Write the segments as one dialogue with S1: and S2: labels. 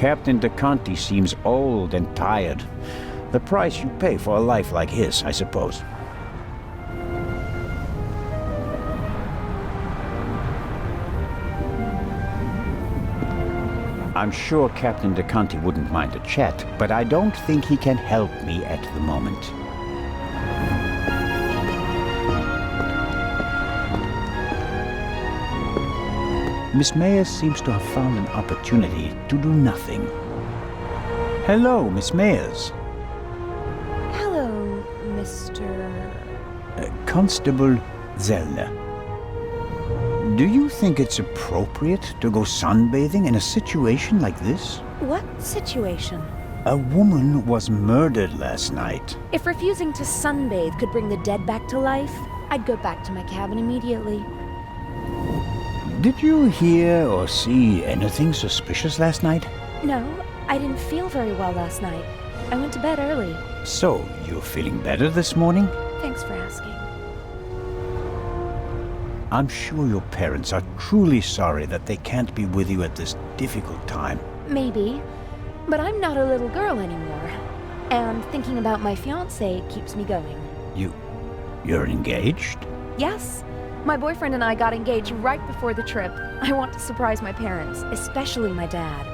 S1: Captain DeConti seems old and tired. The price you pay for a life like his, I suppose. I'm sure Captain DeConti wouldn't mind a chat, but I don't think he can help me at the moment. Miss Mayers seems to have found an opportunity to do nothing. Hello, Miss Mayers.
S2: Hello, Mr.
S1: Constable Zellner. Do you think it's appropriate to go sunbathing in a situation like this?
S2: What situation?
S1: A woman was murdered last night.
S2: If refusing to sunbathe could bring the dead back to life, I'd go back to my cabin immediately.
S1: Did you hear or see anything suspicious last night?
S2: No, I didn't feel very well last night. I went to bed early.
S1: So, you're feeling better this morning?
S2: Thanks for asking.
S1: I'm sure your parents are truly sorry that they can't be with you at this difficult time.
S2: Maybe, but I'm not a little girl anymore. And thinking about my fiancé keeps me going.
S1: You're engaged?
S2: Yes. My boyfriend and I got engaged right before the trip. I want to surprise my parents, especially my dad.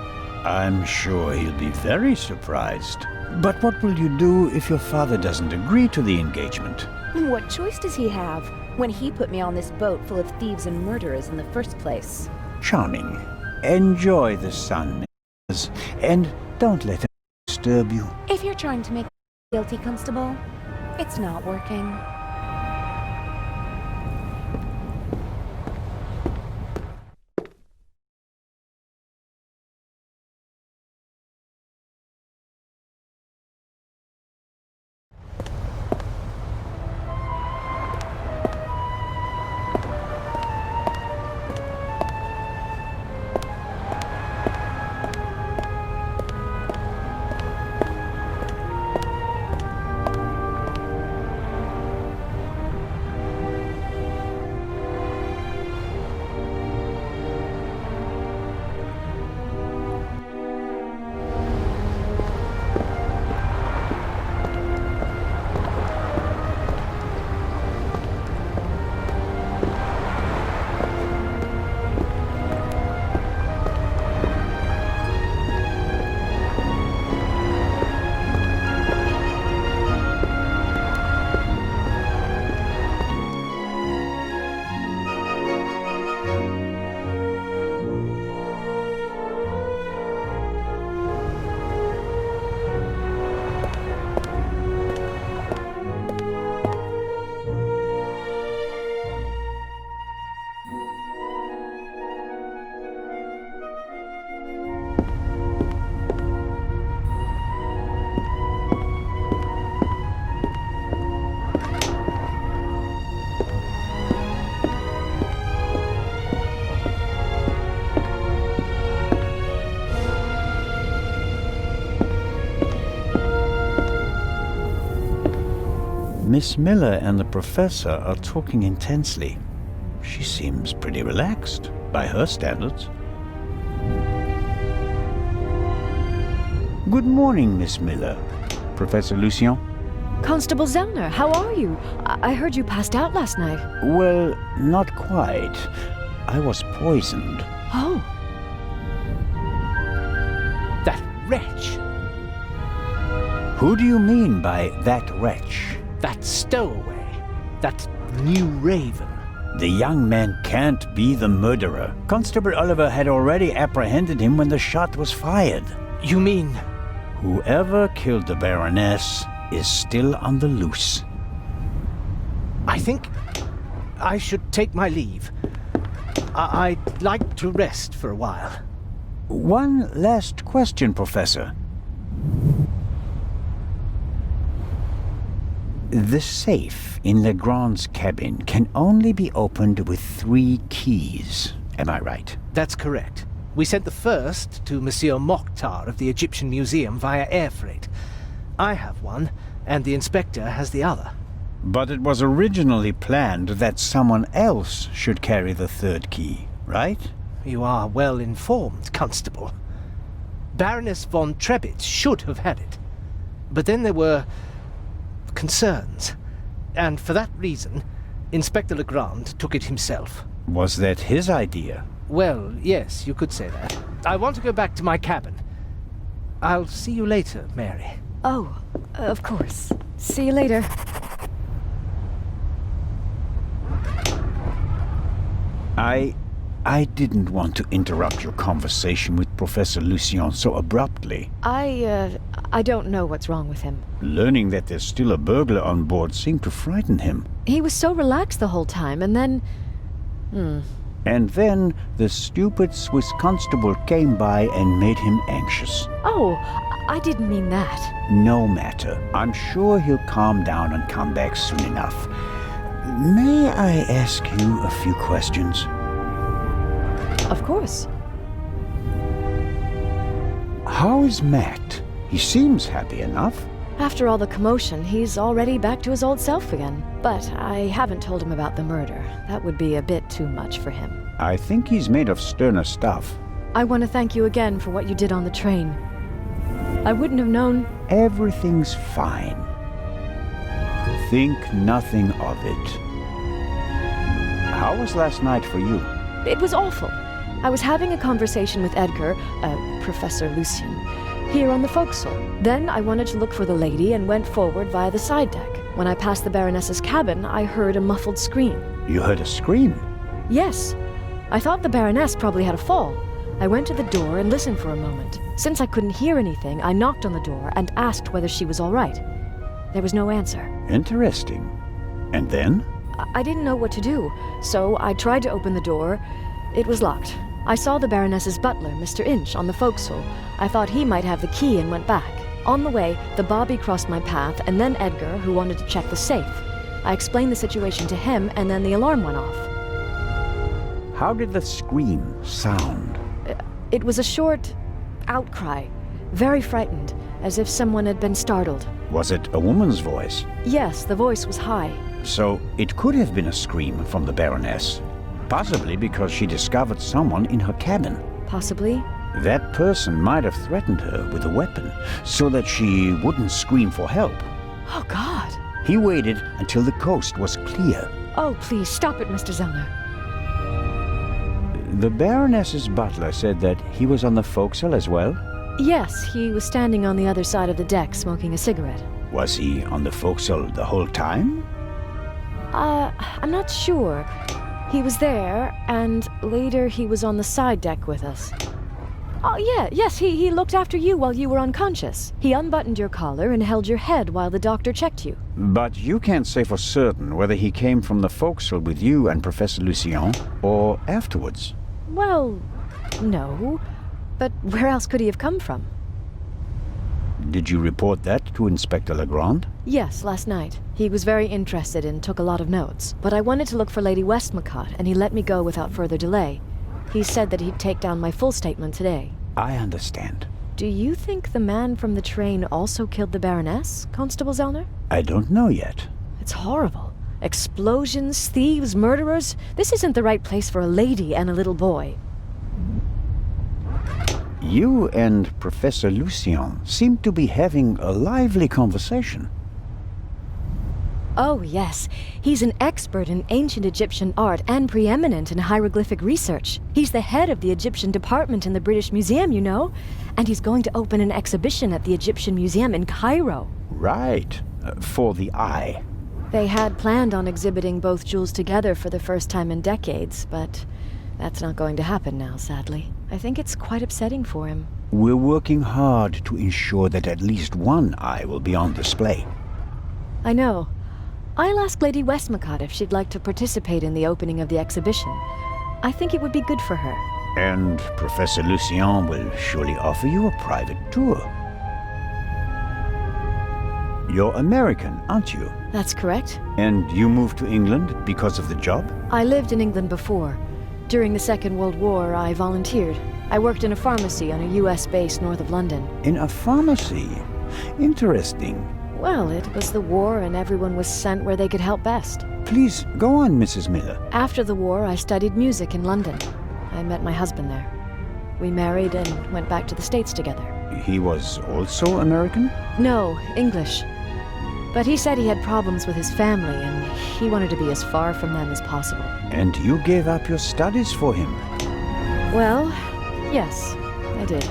S1: I'm sure he'll be very surprised. But what will you do if your father doesn't agree to the engagement?
S2: What choice does he have when he put me on this boat full of thieves and murderers in the first place?
S1: Charming. Enjoy the sun, and don't let it disturb you.
S2: If you're trying to make me guilty, Constable, it's not working.
S1: Miss Miller and the professor are talking intensely. She seems pretty relaxed, by her standards. Good morning, Miss Miller. Professor Lucien?
S3: Constable Zellner, how are you? I heard you passed out last night.
S1: Well, not quite. I was poisoned.
S3: Oh.
S4: That wretch!
S1: Who do you mean by that wretch?
S4: That stowaway. That new Raven.
S1: The young man can't be the murderer. Constable Oliver had already apprehended him when the shot was fired.
S4: You mean...
S1: Whoever killed the Baroness is still on the loose.
S4: I think I should take my leave. I'd like to rest for a while.
S1: One last question, Professor. The safe in Legrand's cabin can only be opened with 3 keys. Am I right?
S4: That's correct. We sent the first to Monsieur Mokhtar of the Egyptian Museum via air freight. I have one, and the inspector has the other.
S1: But it was originally planned that someone else should carry the 3rd key, right?
S4: You are well informed, Constable. Baroness von Trebitz should have had it. But then there were concerns. And for that reason, Inspector Legrand took it himself.
S1: Was that his idea?
S4: Well, yes, you could say that. I want to go back to my cabin. I'll see you later, Mary.
S3: Oh, of course. See you later.
S1: I didn't want to interrupt your conversation with Professor Lucien so abruptly.
S3: I don't know what's wrong with him.
S1: Learning that there's still a burglar on board seemed to frighten him.
S3: He was so relaxed the whole time, and then...
S1: And then the stupid Swiss constable came by and made him anxious.
S3: Oh, I didn't mean that.
S1: No matter. I'm sure he'll calm down and come back soon enough. May I ask you a few questions?
S3: Of course.
S1: How is Matt? He seems happy enough.
S3: After all the commotion, he's already back to his old self again. But I haven't told him about the murder. That would be a bit too much for him.
S1: I think he's made of sterner stuff.
S3: I want to thank you again for what you did on the train. I wouldn't have known...
S1: Everything's fine. Think nothing of it. How was last night for you?
S3: It was awful. I was having a conversation with Edgar, Professor Lucien, here on the forecastle. Then I wanted to look for the lady and went forward via the side deck. When I passed the Baroness's cabin, I heard a muffled scream.
S1: You heard a scream?
S3: Yes. I thought the Baroness probably had a fall. I went to the door and listened for a moment. Since I couldn't hear anything, I knocked on the door and asked whether she was all right. There was no answer.
S1: Interesting. And then?
S3: I didn't know what to do, so I tried to open the door. It was locked. I saw the Baroness's butler, Mr. Inch, on the forecastle. I thought he might have the key and went back. On the way, the bobby crossed my path, and then Edgar, who wanted to check the safe. I explained the situation to him, and then the alarm went off.
S1: How did the scream sound?
S3: It was a short outcry, very frightened, as if someone had been startled.
S1: Was it a woman's voice?
S3: Yes, the voice was high.
S1: So it could have been a scream from the Baroness. Possibly because she discovered someone in her cabin.
S3: Possibly.
S1: That person might have threatened her with a weapon, so that she wouldn't scream for help.
S3: Oh, God.
S1: He waited until the coast was clear.
S3: Oh, please, stop it, Mr. Zellner.
S1: The Baroness's butler said that he was on the forecastle as well?
S3: Yes, he was standing on the other side of the deck smoking a cigarette.
S1: Was he on the forecastle the whole time?
S3: I'm not sure. He was there, and later he was on the side deck with us. Oh, yes, he looked after you while you were unconscious. He unbuttoned your collar and held your head while the doctor checked you.
S1: But you can't say for certain whether he came from the forecastle with you and Professor Lucien, or afterwards.
S3: Well, no. But where else could he have come from?
S1: Did you report that to Inspector Legrand?
S3: Yes, last night. He was very interested and took a lot of notes. But I wanted to look for Lady Westmacott, and he let me go without further delay. He said that he'd take down my full statement today.
S1: I understand.
S3: Do you think the man from the train also killed the Baroness, Constable Zellner?
S1: I don't know yet.
S3: It's horrible. Explosions, thieves, murderers. This isn't the right place for a lady and a little boy.
S1: You and Professor Lucien seem to be having a lively conversation.
S3: Oh, yes. He's an expert in ancient Egyptian art and preeminent in hieroglyphic research. He's the head of the Egyptian department in the British Museum, you know. And he's going to open an exhibition at the Egyptian Museum in Cairo.
S1: Right. For the eye.
S3: They had planned on exhibiting both jewels together for the first time in decades, but that's not going to happen now, sadly. I think it's quite upsetting for him.
S1: We're working hard to ensure that at least one eye will be on display.
S3: I know. I'll ask Lady Westmacott if she'd like to participate in the opening of the exhibition. I think it would be good for her.
S1: And Professor Lucien will surely offer you a private tour. You're American, aren't you?
S3: That's correct.
S1: And you moved to England because of the job?
S3: I lived in England before. During the Second World War, I volunteered. I worked in a pharmacy on a US base north of London.
S1: In a pharmacy? Interesting.
S3: Well, it was the war and everyone was sent where they could help best.
S1: Please, go on, Mrs. Miller.
S3: After the war, I studied music in London. I met my husband there. We married and went back to the States together.
S1: He was also American?
S3: No, English. But he said he had problems with his family, and he wanted to be as far from them as possible.
S1: And you gave up your studies for him?
S3: Well, yes, I did.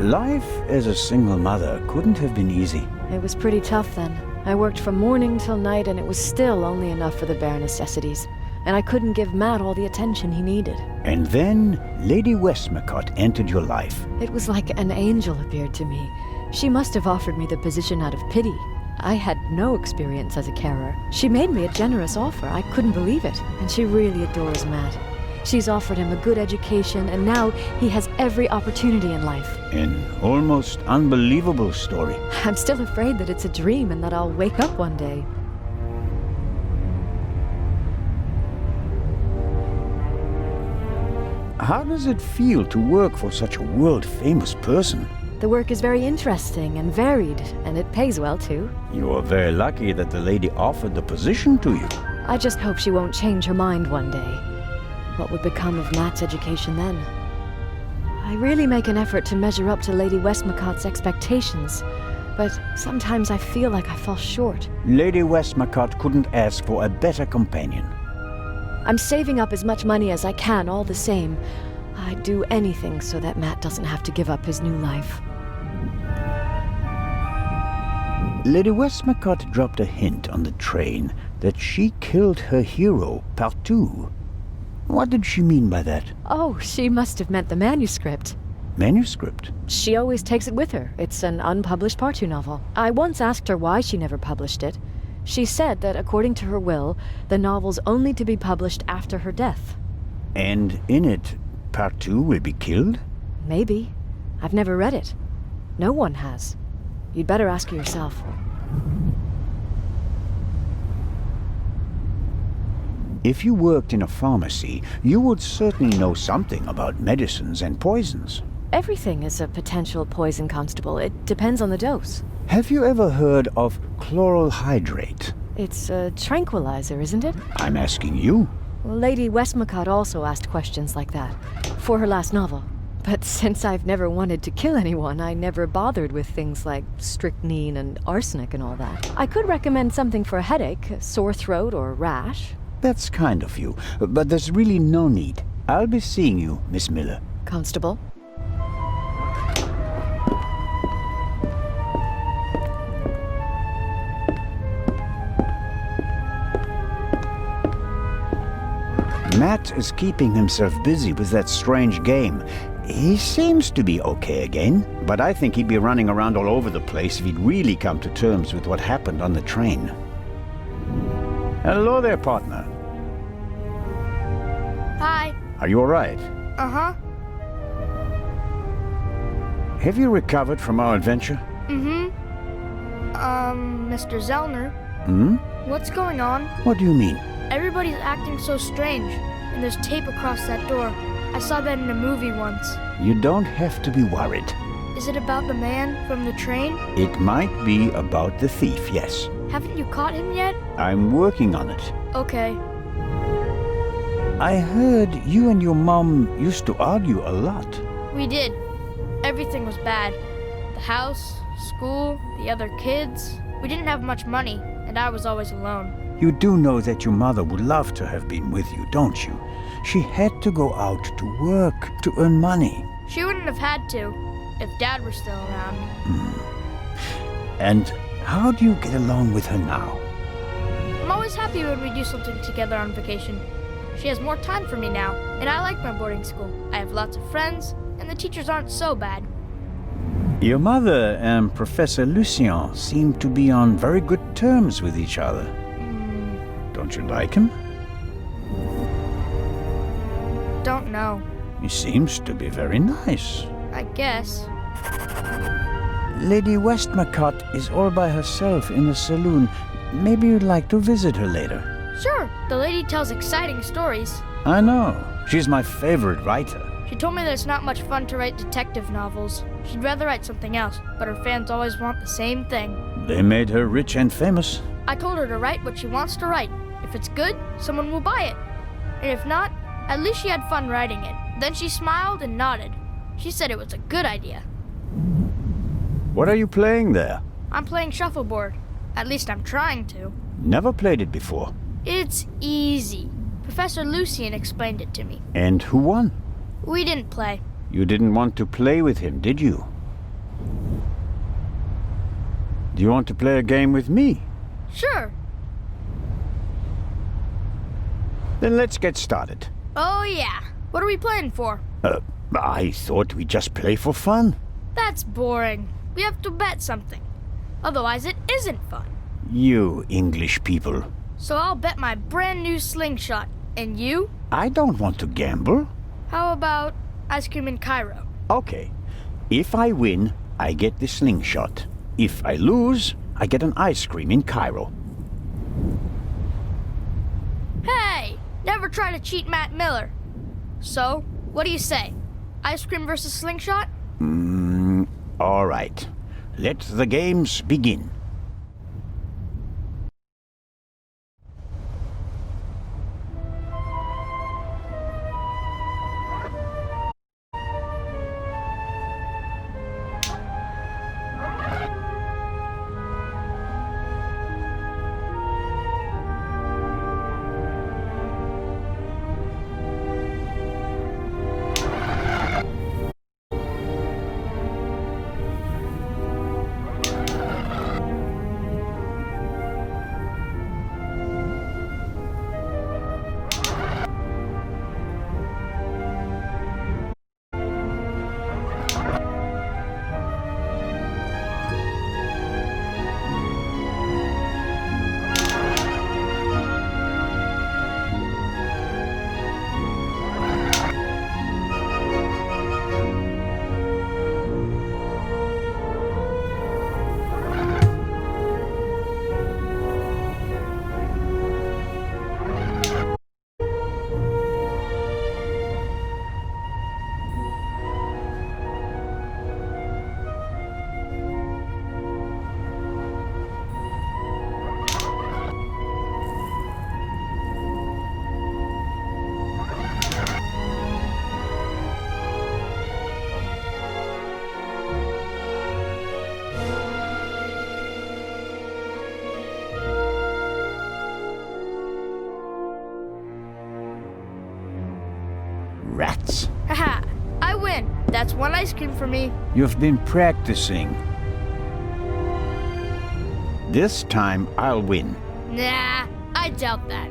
S1: Life as a single mother couldn't have been easy.
S3: It was pretty tough then. I worked from morning till night, and it was still only enough for the bare necessities. And I couldn't give Matt all the attention he needed.
S1: And then Lady Westmacott entered your life.
S3: It was like an angel appeared to me. She must have offered me the position out of pity. I had no experience as a carer. She made me a generous offer. I couldn't believe it. And she really adores Matt. She's offered him a good education, and now he has every opportunity in life.
S1: An almost unbelievable story.
S3: I'm still afraid that it's a dream and that I'll wake up one day.
S1: How does it feel to work for such a world-famous person?
S3: The work is very interesting and varied, and it pays well too.
S1: You are very lucky that the lady offered the position to you.
S3: I just hope she won't change her mind one day. What would become of Matt's education then? I really make an effort to measure up to Lady Westmacott's expectations, but sometimes I feel like I fall short.
S1: Lady Westmacott couldn't ask for a better companion.
S3: I'm saving up as much money as I can all the same. I'd do anything so that Matt doesn't have to give up his new life.
S1: Lady Westmacott dropped a hint on the train that she killed her hero, Partout. What did she mean by that?
S3: Oh, she must have meant the manuscript.
S1: Manuscript?
S3: She always takes it with her. It's an unpublished Partout novel. I once asked her why she never published it. She said that according to her will, the novel's only to be published after her death.
S1: And in it, Partout will be killed?
S3: Maybe. I've never read it. No one has. You'd better ask her yourself.
S1: If you worked in a pharmacy, you would certainly know something about medicines and poisons.
S3: Everything is a potential poison, Constable. It depends on the dose.
S1: Have you ever heard of chloral hydrate?
S3: It's a tranquilizer, isn't it?
S1: I'm asking you.
S3: Lady Westmacott also asked questions like that, for her last novel. But since I've never wanted to kill anyone, I never bothered with things like strychnine and arsenic and all that. I could recommend something for a headache, a sore throat, or rash.
S1: That's kind of you, but there's really no need. I'll be seeing you, Miss Miller.
S3: Constable?
S1: Matt is keeping himself busy with that strange game. He seems to be okay again, but I think he'd be running around all over the place if he'd really come to terms with what happened on the train. Hello there, partner.
S5: Hi.
S1: Are you all right?
S5: Uh-huh.
S1: Have you recovered from our adventure?
S5: Mr. Zellner,
S1: Hmm?
S5: what's going on?
S1: What do you mean?
S5: Everybody's acting so strange, and there's tape across that door. I saw that in a movie once.
S1: You don't have to be worried.
S5: Is it about the man from the train?
S1: It might be about the thief, yes.
S5: Haven't you caught him yet?
S1: I'm working on it.
S5: Okay.
S1: I heard you and your mom used to argue a lot.
S5: We did. Everything was bad. The house, school, the other kids. We didn't have much money, and I was always alone.
S1: You do know that your mother would love to have been with you, don't you? She had to go out to work to earn money.
S5: She wouldn't have had to, if Dad were still around.
S1: And how do you get along with her now?
S5: I'm always happy when we do something together on vacation. She has more time for me now, and I like my boarding school. I have lots of friends, and the teachers aren't so bad.
S1: Your mother and Professor Lucien seem to be on very good terms with each other. Don't you like him?
S5: Don't know.
S1: He seems to be very nice.
S5: I guess.
S1: Lady Westmacott is all by herself in the saloon. Maybe you'd like to visit her later.
S5: Sure, the lady tells exciting stories.
S1: I know. She's my favorite writer.
S5: She told me that it's not much fun to write detective novels. She'd rather write something else, but her fans always want the same thing.
S1: They made her rich and famous.
S5: I told her to write what she wants to write. If it's good, someone will buy it. And if not, at least she had fun writing it. Then she smiled and nodded. She said it was a good idea.
S1: What are you playing there?
S5: I'm playing shuffleboard. At least I'm trying to.
S1: Never played it before.
S5: It's easy. Professor Lucian explained it to me.
S1: And who won?
S5: We didn't play.
S1: You didn't want to play with him, did you? Do you want to play a game with me?
S5: Sure.
S1: Then let's get started.
S5: Oh yeah. What are we playing for?
S1: I thought we'd just play for fun.
S5: That's boring. We have to bet something. Otherwise it isn't fun.
S1: You English people.
S5: So I'll bet my brand new slingshot. And you?
S1: I don't want to gamble.
S5: How about ice cream in Cairo?
S1: Okay. If I win, I get the slingshot. If I lose, I get an ice cream in Cairo.
S5: Hey! Never try to cheat Matt Miller. So, what do you say? Ice cream versus slingshot?
S1: All right. Let the games begin. Rats.
S5: Haha, I win. That's one ice cream for me.
S1: You've been practicing. This time I'll win.
S5: Nah, I doubt that.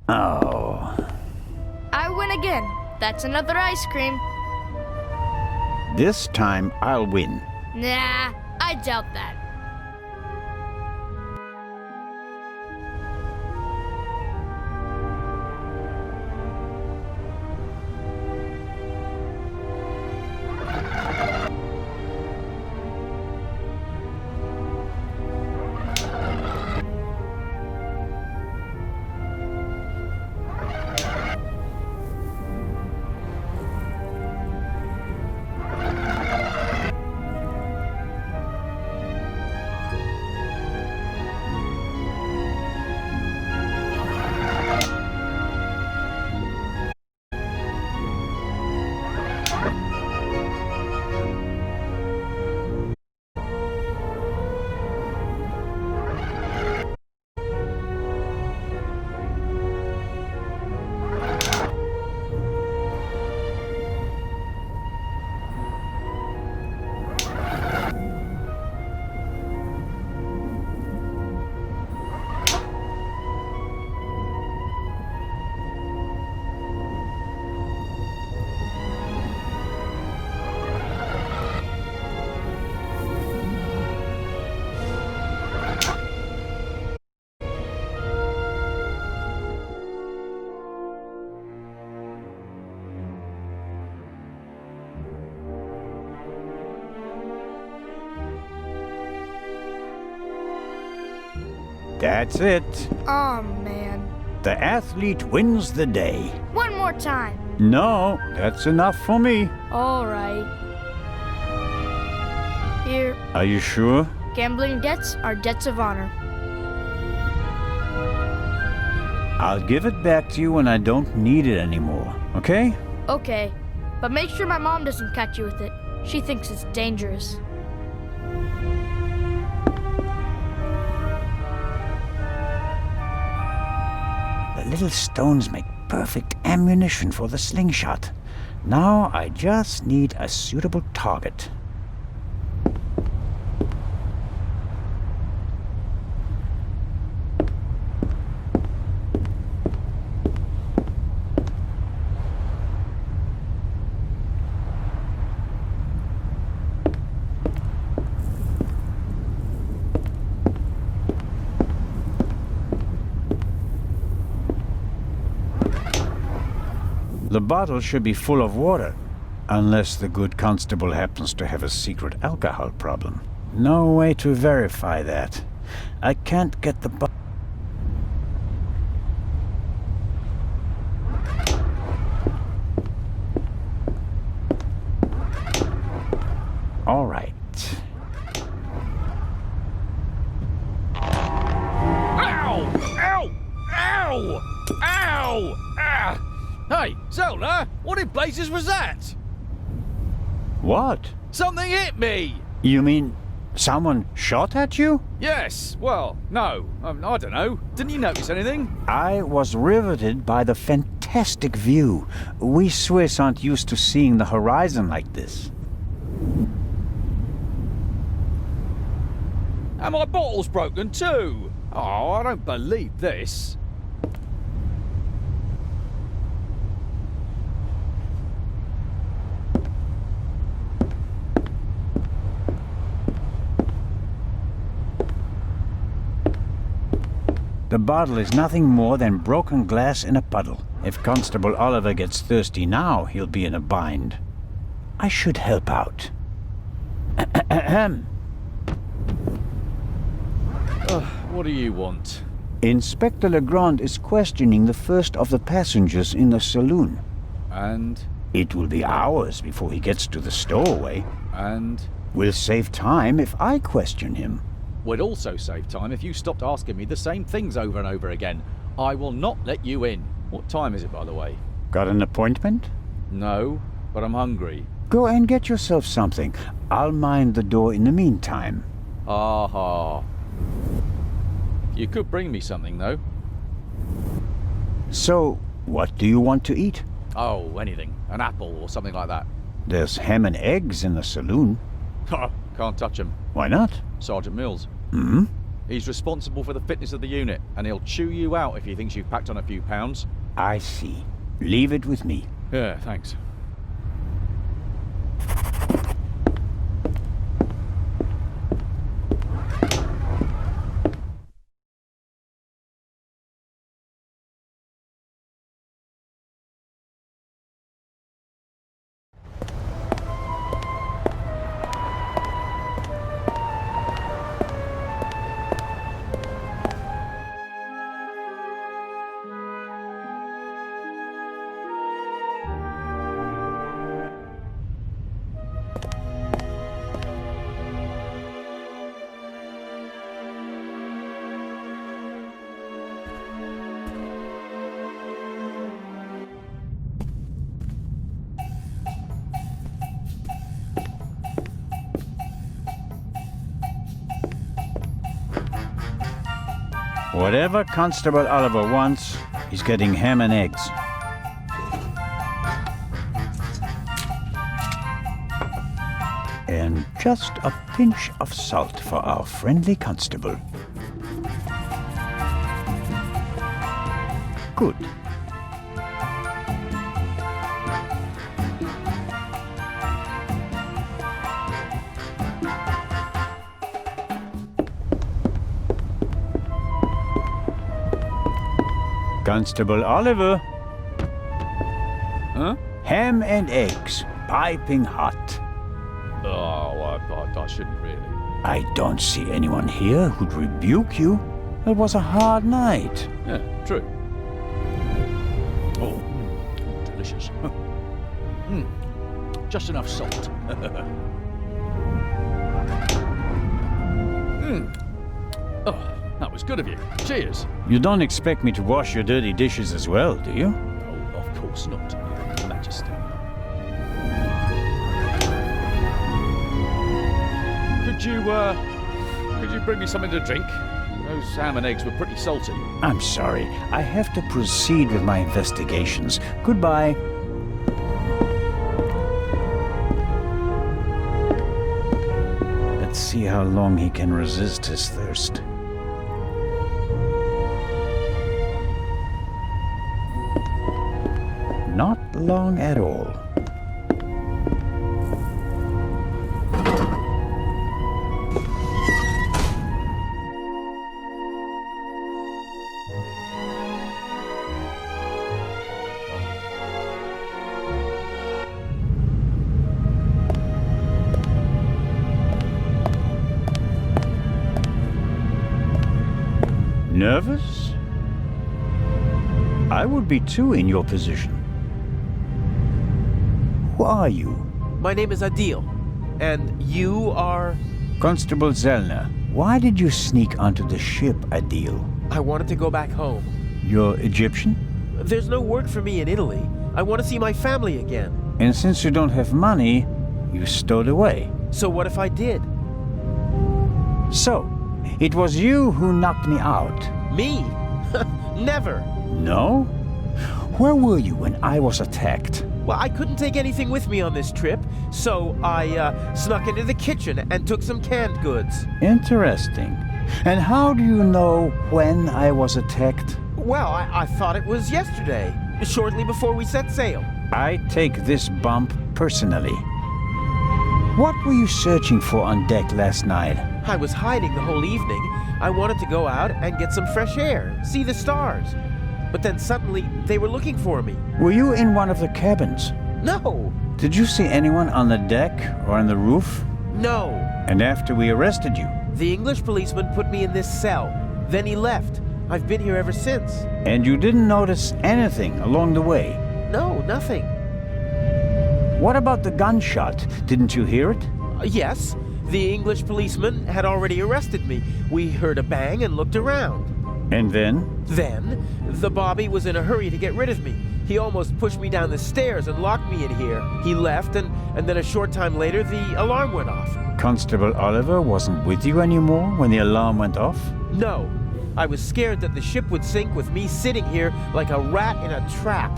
S1: Oh.
S5: I win again. That's another ice cream.
S1: This time I'll win.
S5: Nah, I doubt that.
S1: That's it.
S5: Oh, man.
S1: The athlete wins the day.
S5: One more time.
S1: No, that's enough for me.
S5: All right. Here,
S1: Are you sure?
S5: gambling debts are debts of honor.
S1: I'll give it back to you when I don't need it anymore, okay?
S5: Okay, but make sure my mom doesn't catch you with it. She thinks it's dangerous.
S1: The little stones make perfect ammunition for the slingshot. Now I just need a suitable target. The bottle should be full of water, unless the good constable happens to have a secret alcohol problem. No way to verify that. I can't get the bottle. All right.
S6: Ow! Ow! Ow! Ow! Ah! Hey, Zelda, what in blazes was that?
S1: What?
S6: Something hit me!
S1: You mean someone shot at you?
S6: Yes, well, no, I don't know. Didn't you notice anything?
S1: I was riveted by the fantastic view. We Swiss aren't used to seeing the horizon like this.
S6: And my bottle's broken too! Oh, I don't believe this.
S1: The bottle is nothing more than broken glass in a puddle. If Constable Oliver gets thirsty now, he'll be in a bind. I should help out.
S6: What do you want?
S1: Inspector Legrand is questioning the first of the passengers in the saloon.
S6: And?
S1: It will be hours before he gets to the stowaway.
S6: And?
S1: We'll save time if I question him.
S6: We'd also save time if you stopped asking me the same things over and over again. I will not let you in. What time is it, by the way?
S1: Got an appointment?
S6: No, but I'm hungry.
S1: Go and get yourself something. I'll mind the door in the meantime.
S6: Aha. You could bring me something, though.
S1: So, what do you want to eat?
S6: Oh, anything. An apple or something like that.
S1: There's ham and eggs in the saloon.
S6: Can't touch him.
S1: Why not?
S6: Sergeant Mills.
S1: Hmm?
S6: He's responsible for the fitness of the unit, and he'll chew you out if he thinks you've packed on a few pounds.
S1: I see. Leave it with me.
S6: Yeah, thanks.
S1: Whatever Constable Oliver wants, he's getting ham and eggs. And just a pinch of salt for our friendly constable. Good. Constable Oliver.
S6: Huh?
S1: Ham and eggs, piping hot.
S6: Oh, I shouldn't really.
S1: I don't see anyone here who'd rebuke you. It was a hard night.
S6: Yeah, true. Oh, delicious. Just enough salt. Oh, that was good of you. Cheers.
S1: You don't expect me to wash your dirty dishes as well, do you?
S6: Oh, of course not, Your Majesty. Could you bring me something to drink? Those ham and eggs were pretty salty.
S1: I'm sorry. I have to proceed with my investigations. Goodbye. Let's see how long he can resist his thirst. Not long at all. Nervous? I would be too in your position. Who are you?
S7: My name is Adil, and you are...
S1: Constable Zellner. Why did you sneak onto the ship, Adil?
S7: I wanted to go back home.
S1: You're Egyptian?
S7: There's no work for me in Italy. I want to see my family again.
S1: And since you don't have money, you stowed away.
S7: So what if I did?
S1: So, it was you who knocked me out.
S7: Me? Never.
S1: No? Where were you when I was attacked?
S7: Well, I couldn't take anything with me on this trip, so I snuck into the kitchen and took some canned goods.
S1: Interesting. And how do you know when I was attacked?
S7: Well, I thought it was yesterday, shortly before we set sail.
S1: I take this bump personally. What were you searching for on deck last night?
S7: I was hiding the whole evening. I wanted to go out and get some fresh air, see the stars. But then suddenly, they were looking for me.
S1: Were you in one of the cabins?
S7: No!
S1: Did you see anyone on the deck or on the roof?
S7: No!
S1: And after we arrested you?
S7: The English policeman put me in this cell. Then he left. I've been here ever since.
S1: And you didn't notice anything along the way?
S7: No, nothing.
S1: What about the gunshot? Didn't you hear it?
S7: Yes. The English policeman had already arrested me. We heard a bang and looked around.
S1: And then?
S7: Then, the Bobby was in a hurry to get rid of me. He almost pushed me down the stairs and locked me in here. He left, and then a short time later, the alarm went off.
S1: Constable Oliver wasn't with you anymore when the alarm went off?
S7: No. I was scared that the ship would sink with me sitting here like a rat in a trap.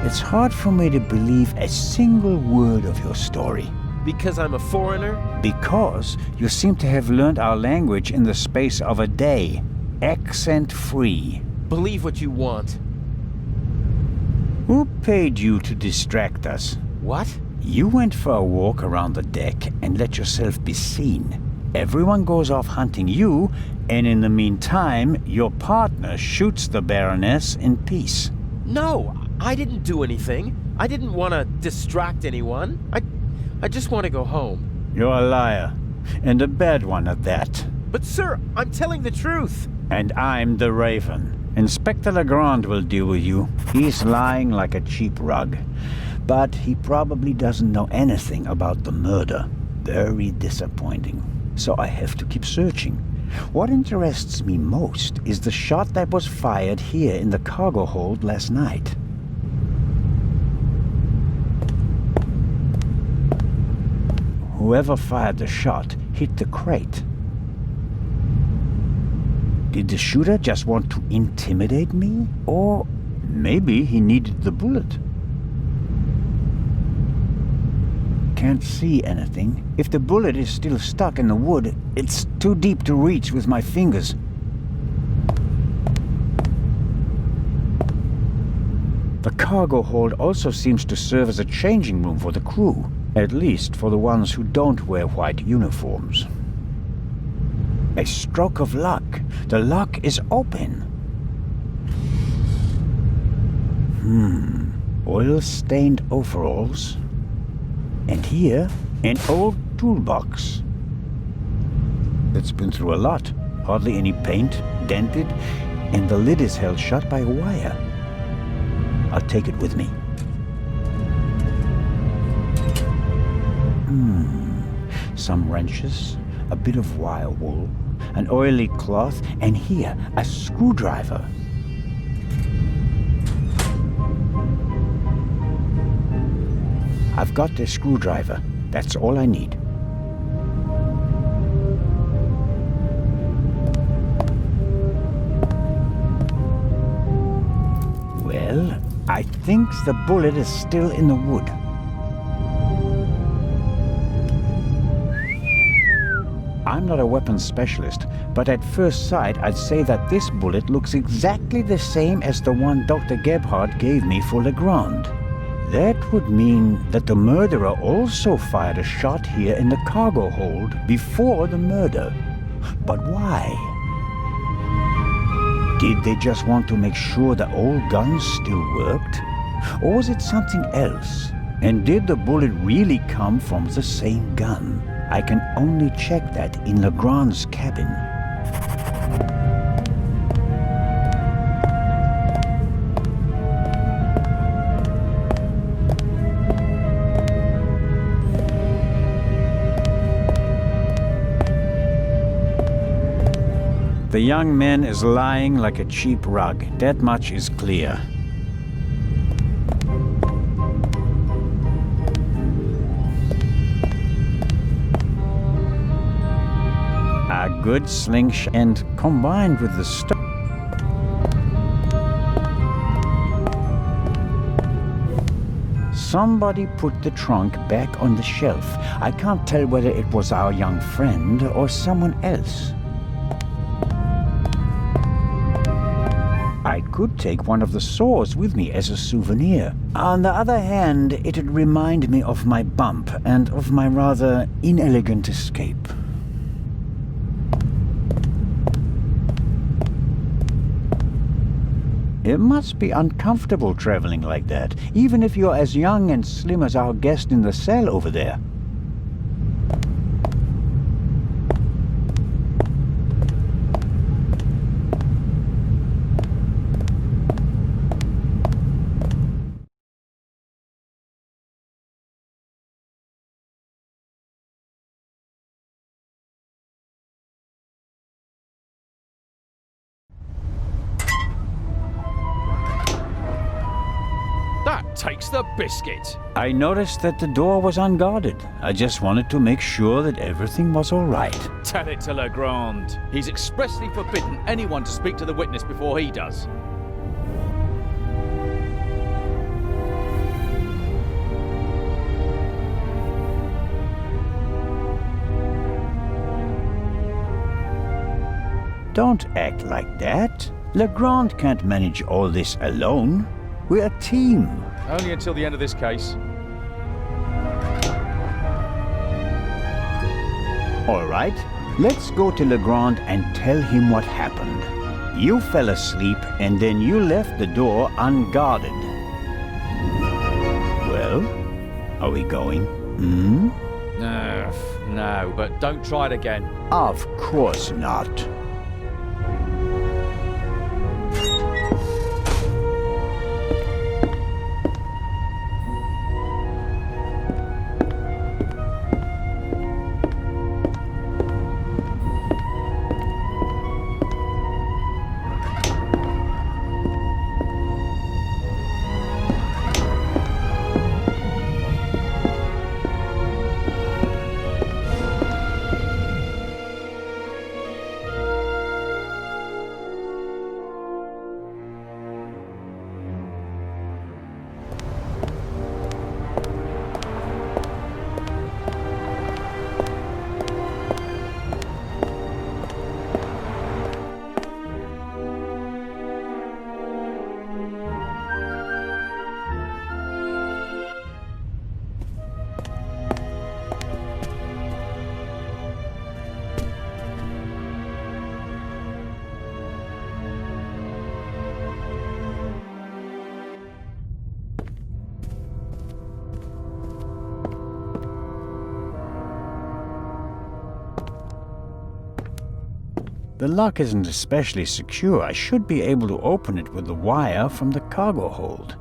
S1: It's hard for me to believe a single word of your story.
S7: Because I'm a foreigner?
S1: Because you seem to have learned our language in the space of a day. Accent-free.
S7: Believe what you want.
S1: Who paid you to distract us?
S7: What?
S1: You went for a walk around the deck and let yourself be seen. Everyone goes off hunting you, and in the meantime, your partner shoots the Baroness in peace.
S7: No, I didn't do anything. I didn't want to distract anyone. I just want to go home.
S1: You're a liar, and a bad one at that.
S7: But sir, I'm telling the truth.
S1: And I'm the Raven. Inspector Legrand will deal with you. He's lying like a cheap rug. But he probably doesn't know anything about the murder. Very disappointing. So I have to keep searching. What interests me most is the shot that was fired here in the cargo hold last night. Whoever fired the shot hit the crate. Did the shooter just want to intimidate me? Or maybe he needed the bullet. Can't see anything. If the bullet is still stuck in the wood, it's too deep to reach with my fingers. The cargo hold also seems to serve as a changing room for the crew. At least for the ones who don't wear white uniforms. A stroke of luck. The lock is open. Oil-stained overalls. And here, an old toolbox. It's been through a lot. Hardly any paint, dented, and the lid is held shut by a wire. I'll take it with me. Some wrenches, a bit of wire wool, an oily cloth, and here, a screwdriver. I've got the screwdriver. That's all I need. Well, I think the bullet is still in the wood. I'm not a weapons specialist, but at first sight I'd say that this bullet looks exactly the same as the one Dr. Gebhardt gave me for Legrand. That would mean that the murderer also fired a shot here in the cargo hold before the murder. But why? Did they just want to make sure the old gun still worked? Or was it something else? And did the bullet really come from the same gun? I can only check that in Legrand's cabin. The young man is lying like a cheap rug. That much is clear. A good slingshot, and combined with the stuff. Somebody put the trunk back on the shelf. I can't tell whether it was our young friend or someone else. I could take one of the saws with me as a souvenir. On the other hand, it'd remind me of my bump and of my rather inelegant escape. It must be uncomfortable traveling like that, even if you're as young and slim as our guest in the cell over there.
S6: That takes the biscuit.
S1: I noticed that the door was unguarded. I just wanted to make sure that everything was all right.
S6: Tell it to Legrand. He's expressly forbidden anyone to speak to the witness before he does.
S1: Don't act like that. Legrand can't manage all this alone. We're a team.
S6: Only until the end of this case.
S1: All right, let's go to Legrand and tell him what happened. You fell asleep and then you left the door unguarded. Well, are we going?
S6: No, but don't try it again.
S1: Of course not. The lock isn't especially secure. I should be able to open it with the wire from the cargo hold.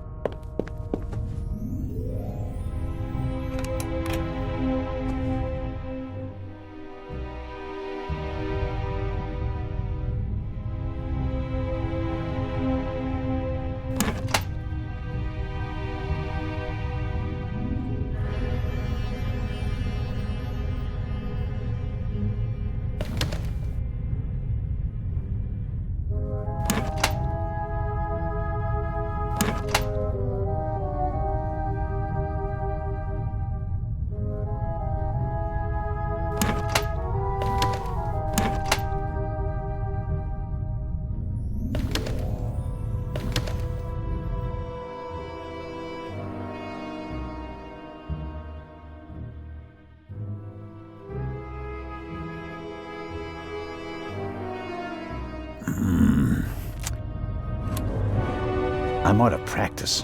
S1: I'm out of practice.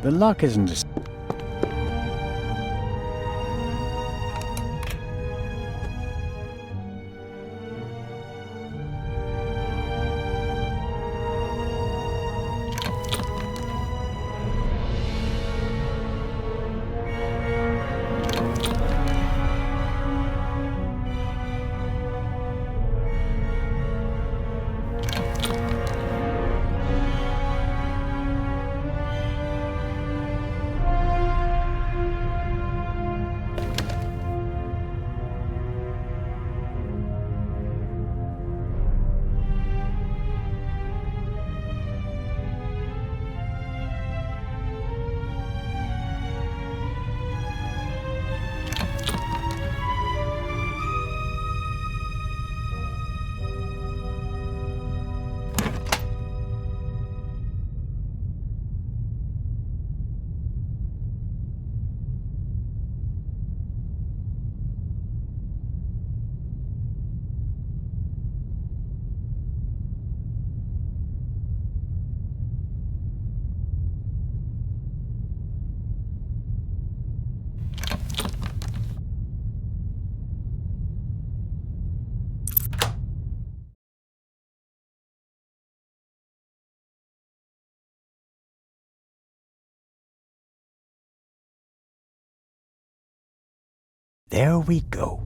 S1: The lock isn't as... There we go.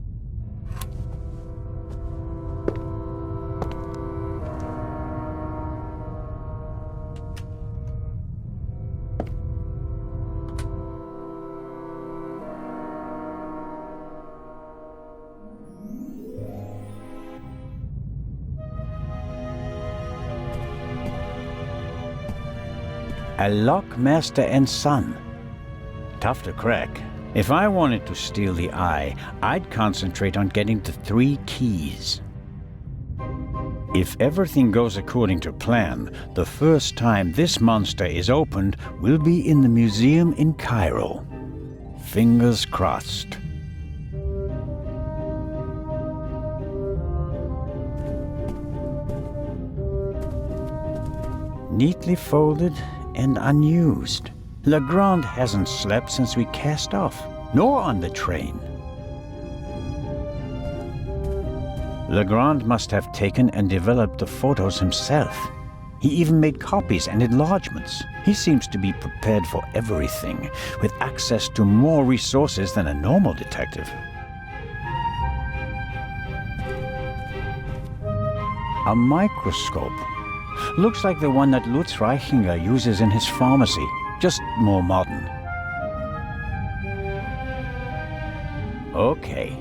S1: A lock, master, and son. Tough to crack. If I wanted to steal the eye, I'd concentrate on getting the 3 keys. If everything goes according to plan, the first time this monster is opened will be in the museum in Cairo. Fingers crossed. Neatly folded and unused. Legrand hasn't slept since we cast off, nor on the train. Legrand must have taken and developed the photos himself. He even made copies and enlargements. He seems to be prepared for everything, with access to more resources than a normal detective. A microscope. Looks like the one that Lutz Reichinger uses in his pharmacy. Just more modern. Okay.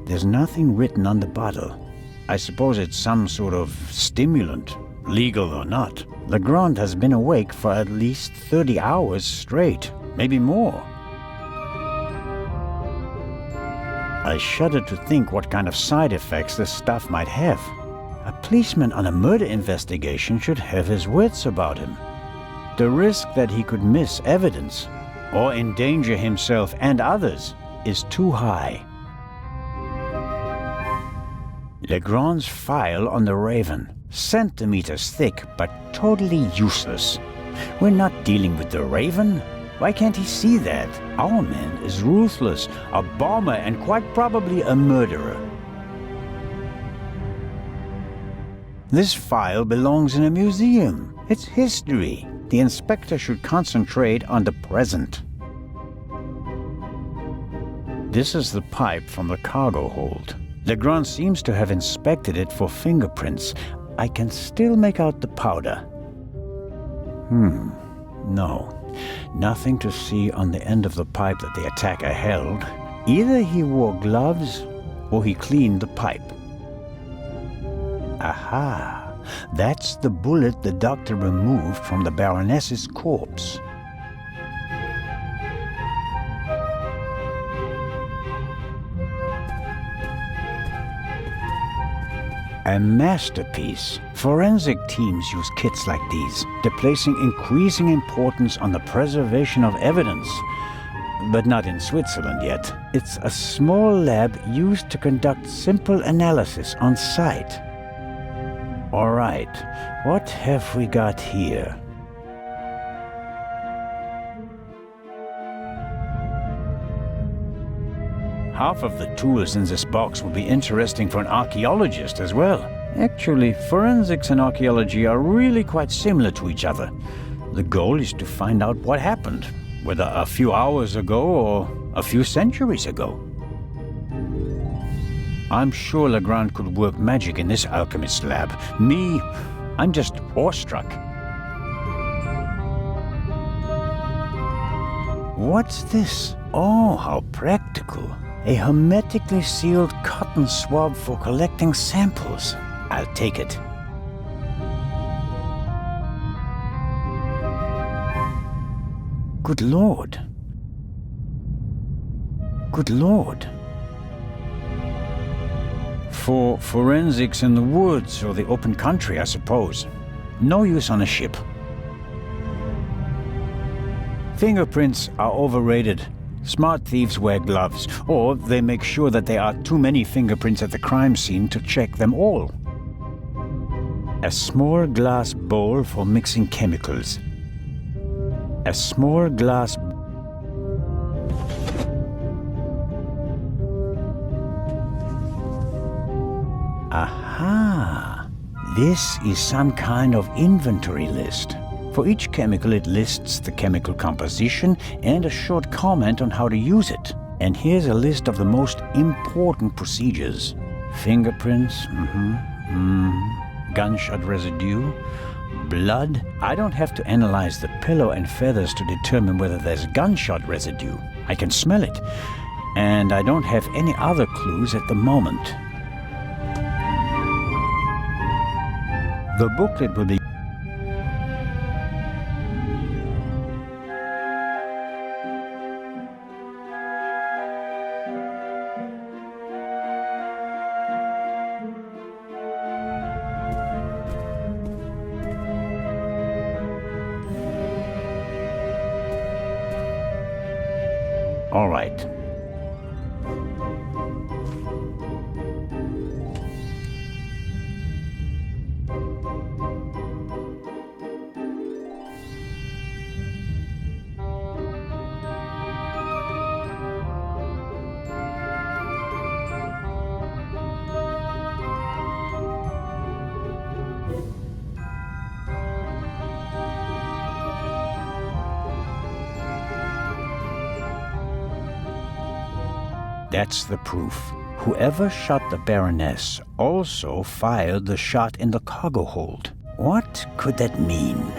S1: There's nothing written on the bottle. I suppose it's some sort of stimulant, legal or not. Legrand has been awake for at least 30 hours straight, maybe more. I shudder to think what kind of side effects this stuff might have. A policeman on a murder investigation should have his wits about him. The risk that he could miss evidence or endanger himself and others is too high. Legrand's file on the Raven, centimeters thick but totally useless. We're not dealing with the Raven. Why can't he see that? Our man is ruthless, a bomber, and quite probably a murderer. This file belongs in a museum. It's history. The inspector should concentrate on the present. This is the pipe from the cargo hold. Legrand seems to have inspected it for fingerprints. I can still make out the powder. No. Nothing to see on the end of the pipe that the attacker held. Either he wore gloves or he cleaned the pipe. Aha! That's the bullet the doctor removed from the Baroness's corpse. A masterpiece. Forensic teams use kits like these. They're placing increasing importance on the preservation of evidence. But not in Switzerland yet. It's a small lab used to conduct simple analysis on site. All right, what have we got here? Half of the tools in this box will be interesting for an archaeologist as well. Actually, forensics and archaeology are really quite similar to each other. The goal is to find out what happened, whether a few hours ago or a few centuries ago. I'm sure Legrand could work magic in this alchemist lab. Me, I'm just awestruck. What's this? Oh, how practical. A hermetically sealed cotton swab for collecting samples. I'll take it. Good Lord. Good Lord. For forensics in the woods or the open country, I suppose. No use on a ship. Fingerprints are overrated. Smart thieves wear gloves, or they make sure that there are too many fingerprints at the crime scene to check them all. A small glass bowl for mixing chemicals. A small glass... Aha! This is some kind of inventory list. For each chemical, it lists the chemical composition and a short comment on how to use it. And here's a list of the most important procedures. Fingerprints, gunshot residue, blood. I don't have to analyze the pillow and feathers to determine whether there's gunshot residue. I can smell it. And I don't have any other clues at the moment. The booklet will be... All right. That's the proof. Whoever shot the Baroness also fired the shot in the cargo hold. What could that mean?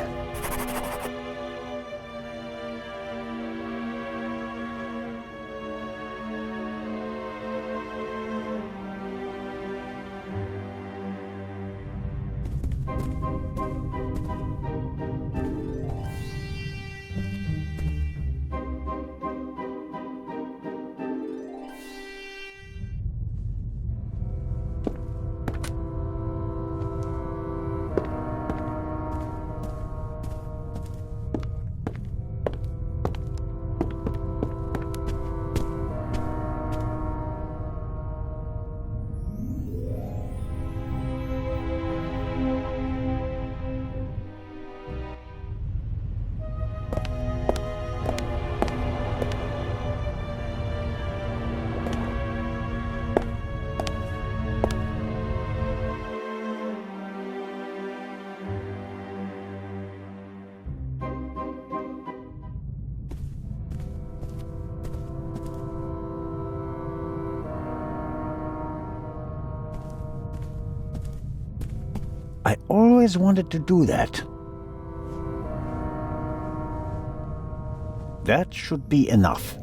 S1: always wanted to do that. That should be enough.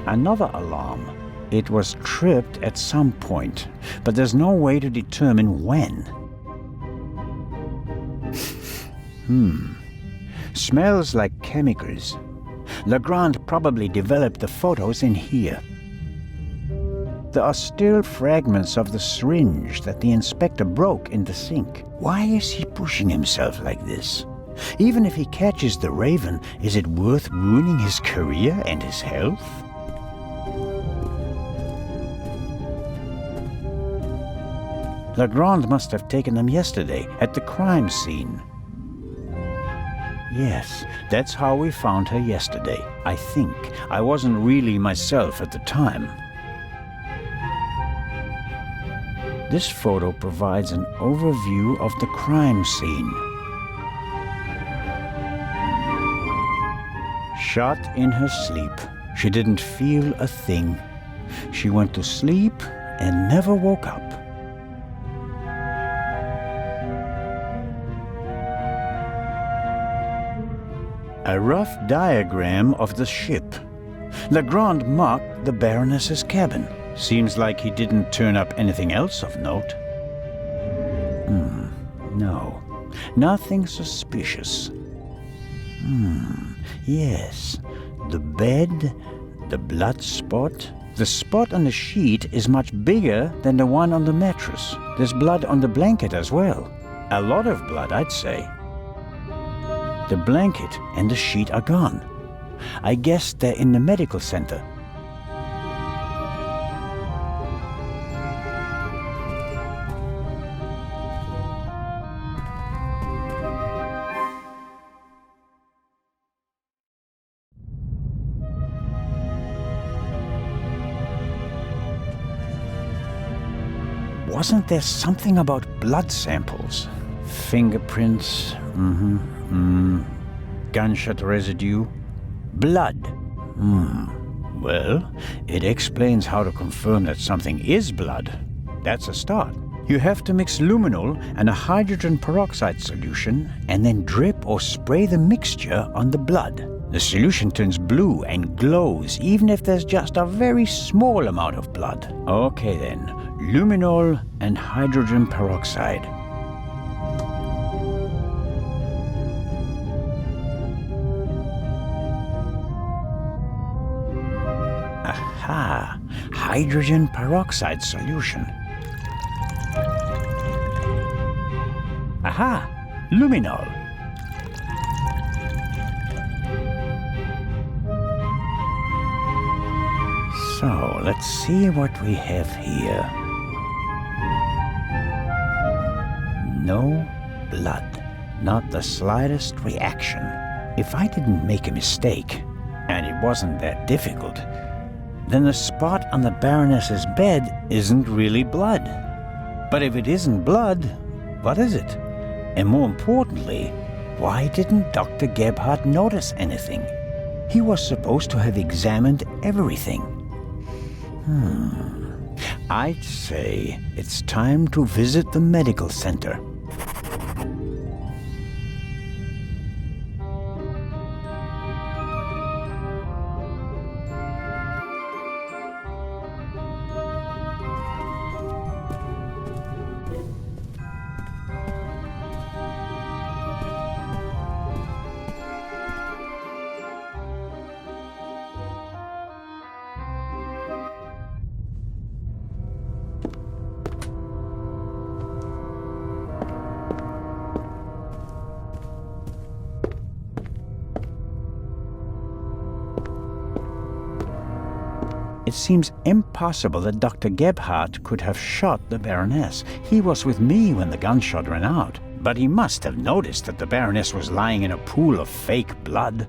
S1: Another alarm. It was tripped at some point, but there's no way to determine when. Smells like chemicals. Legrand probably developed the photos in here. There are still fragments of the syringe that the inspector broke in the sink. Why is he pushing himself like this? Even if he catches the Raven, is it worth ruining his career and his health? Legrand must have taken them yesterday at the crime scene. Yes, that's how we found her yesterday. I think. I wasn't really myself at the time. This photo provides an overview of the crime scene. Shot in her sleep. She didn't feel a thing. She went to sleep and never woke up. A rough diagram of the ship. Legrand marked the Baroness's cabin. Seems like he didn't turn up anything else of note. No, nothing suspicious. Yes, the bed, the blood spot. The spot on the sheet is much bigger than the one on the mattress. There's blood on the blanket as well. A lot of blood, I'd say. The blanket and the sheet are gone. I guess they're in the medical center. Wasn't there something about blood samples? Fingerprints, gunshot residue, blood. Well, it explains how to confirm that something is blood. That's a start. You have to mix luminol and a hydrogen peroxide solution and then drip or spray the mixture on the blood. The solution turns blue and glows even if there's just a very small amount of blood. Okay then, luminol and hydrogen peroxide. Aha! Hydrogen peroxide solution. Aha! Luminol. So, let's see what we have here. No blood. Not the slightest reaction. If I didn't make a mistake, and it wasn't that difficult, then the spot on the Baroness's bed isn't really blood. But if it isn't blood, what is it? And more importantly, why didn't Dr. Gebhardt notice anything? He was supposed to have examined everything. I'd say it's time to visit the medical center. It seems impossible that Dr. Gebhardt could have shot the Baroness. He was with me when the gunshot ran out. But he must have noticed that the Baroness was lying in a pool of fake blood.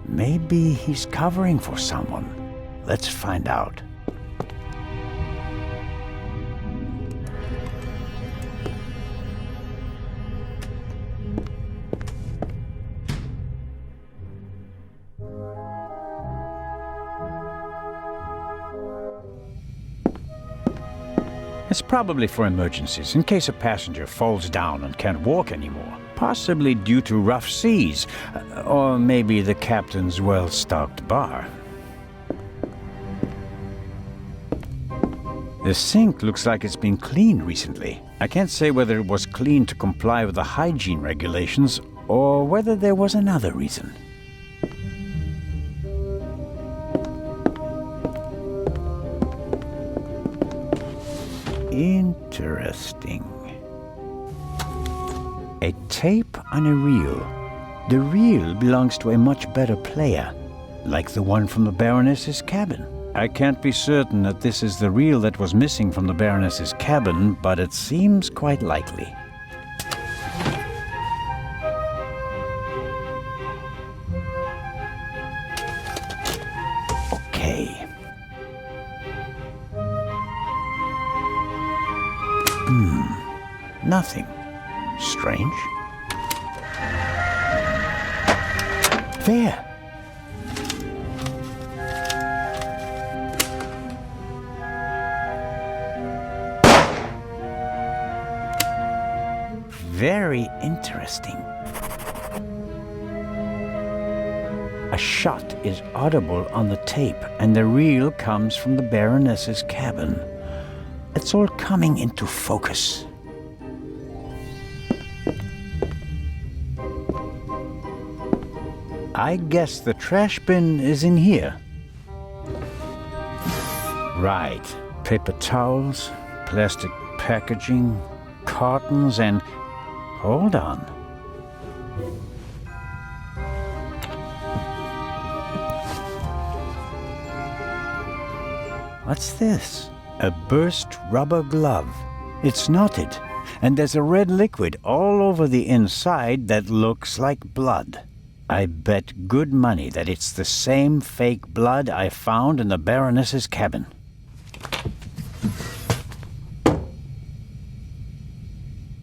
S1: Maybe he's covering for someone. Let's find out. It's probably for emergencies, in case a passenger falls down and can't walk anymore. Possibly due to rough seas, or maybe the captain's well-stocked bar. The sink looks like it's been cleaned recently. I can't say whether it was cleaned to comply with the hygiene regulations, or whether there was another reason. Interesting. A tape on a reel. The reel belongs to a much better player, like the one from the Baroness's cabin. I can't be certain that this is the reel that was missing from the Baroness's cabin, but it seems quite likely. Okay. Nothing. Strange. There. Very interesting. A shot is audible on the tape, and the reel comes from the Baroness's cabin. It's all coming into focus. I guess the trash bin is in here. Right. Paper towels, plastic packaging, cartons, and... Hold on. What's this? A burst rubber glove. It's knotted, and there's a red liquid all over the inside that looks like blood. I bet good money that it's the same fake blood I found in the Baroness's cabin.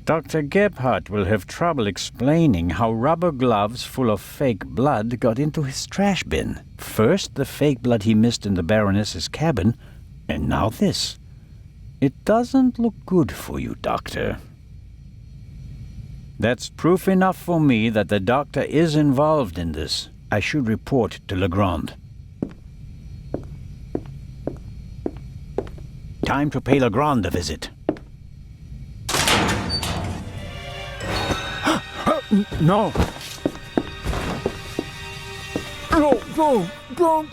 S1: Dr. Gebhardt will have trouble explaining how rubber gloves full of fake blood got into his trash bin. First, the fake blood he missed in the Baroness's cabin, and now this. It doesn't look good for you, Doctor. That's proof enough for me that the doctor is involved in this. I should report to Legrand. Time to pay Legrand a visit. No!
S6: No, no, don't!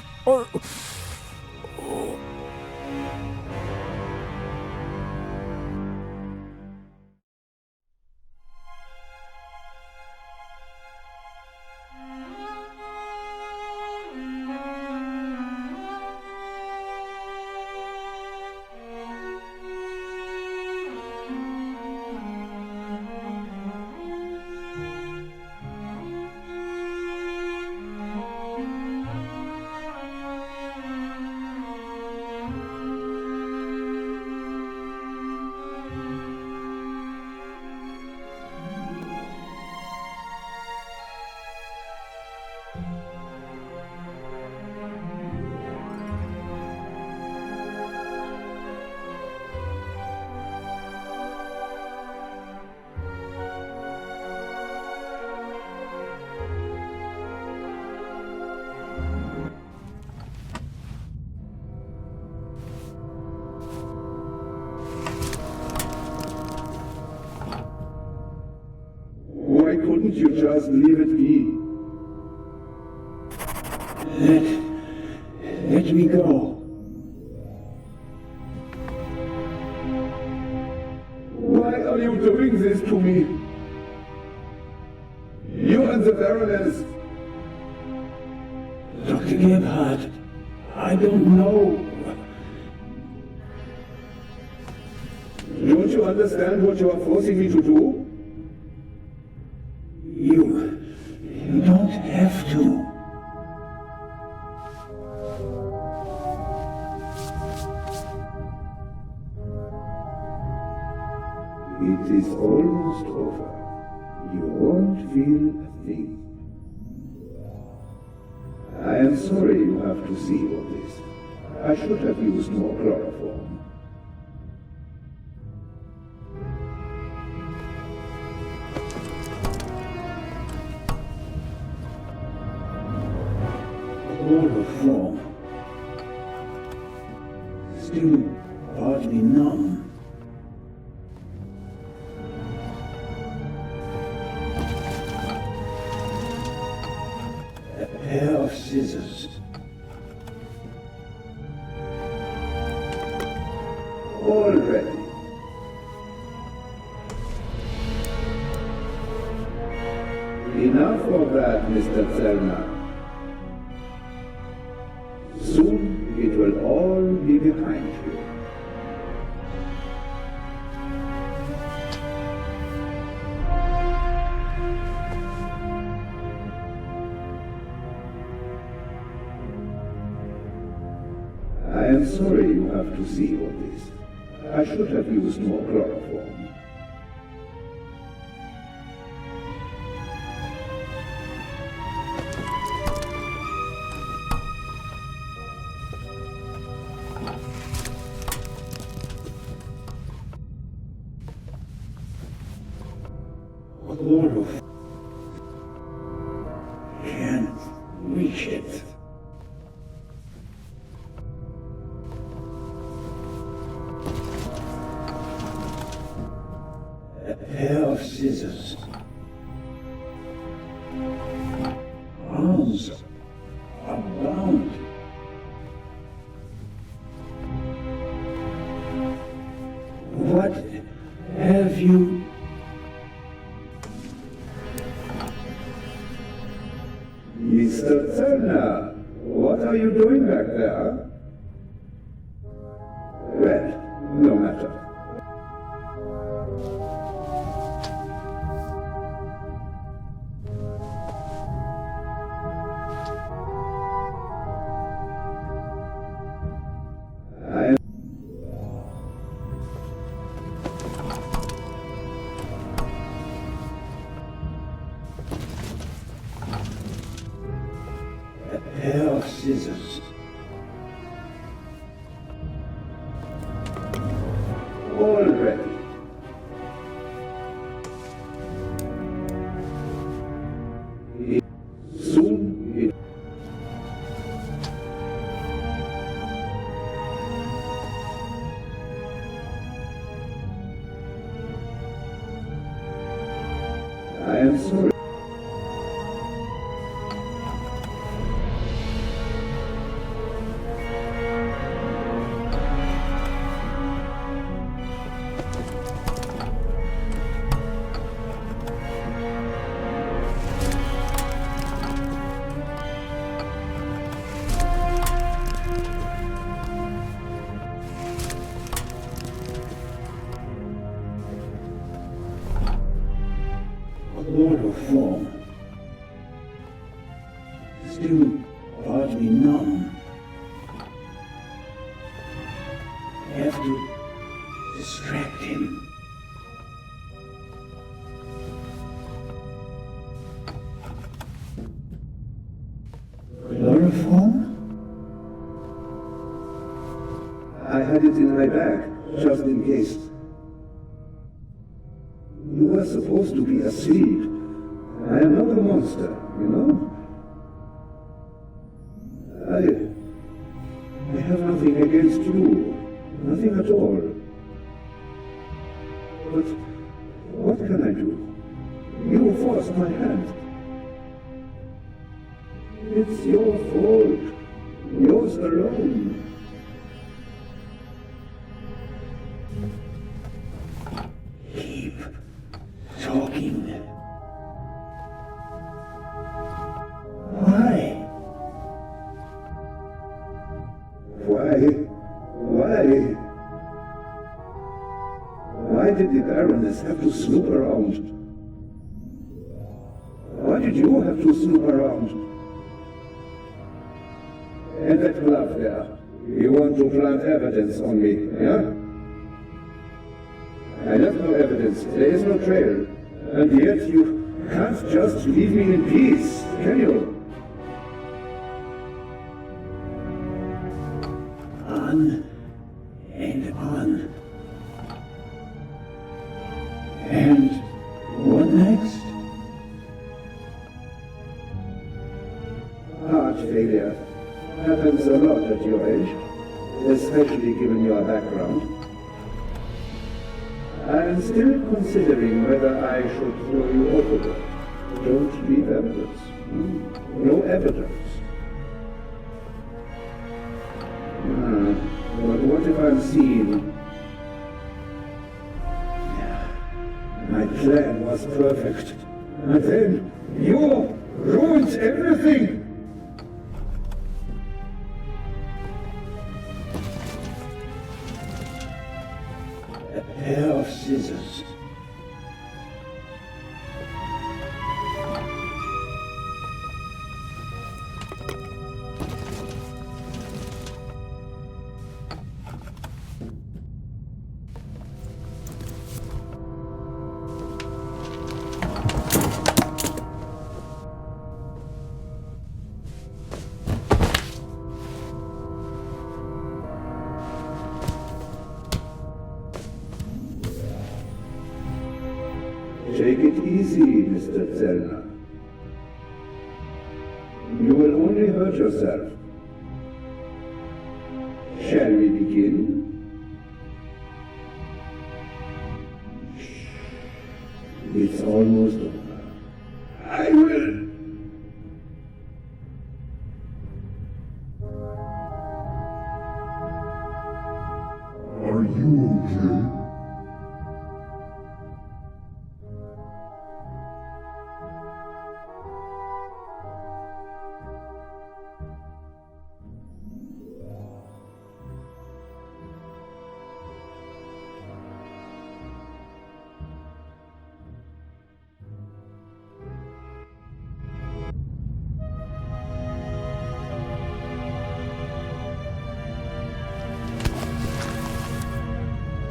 S8: Why couldn't you just leave it be? Let me go. Why are you doing this to me? You and the Baroness. Dr. Gebhardt, I don't know. Don't you understand what you are forcing me to do? You don't have to. It is almost over. You won't feel a thing. I am sorry you have to see all this. I should have used more chloroform. Chloroform. Still partly numb. A pair of scissors. All ready. Enough of that, Mr. Zellner. Soon it will all be behind you. I am sorry you have to see all this. I should have used more chloroform. Chloroform. Can't reach it. A pair of scissors. Arms are bound. What have you... Mr. Turner, what are you doing back there? Well, no matter. A pair of scissors. All ready. Soon it... I am sorry. Chloroform. Still partly numb. Have to distract him. Chloroform? I had it in my bag, just in case. You were supposed to be asleep. I am not a monster, you know? I have nothing against you. Nothing at all. But what can I do? You forced my hand. It's your fault. Yours alone. Keep talking. Why? Why? did the Baroness have to snoop around? Why did you have to snoop around? And that glove there. You want to plant evidence on me, yeah? I left no evidence. There is no trail. And yet you can't just leave me in peace, can you? On and on. And what next? Heart failure happens a lot at your age, especially given your background. I am still considering whether I should throw you overboard. Don't leave evidence. No evidence. But what if I'm seen? My plan was perfect. And then you ruined everything! A pair of scissors. Take it easy, Mr. Zellner. You will only hurt yourself. Shall we begin? It's almost over. I will... Are you okay?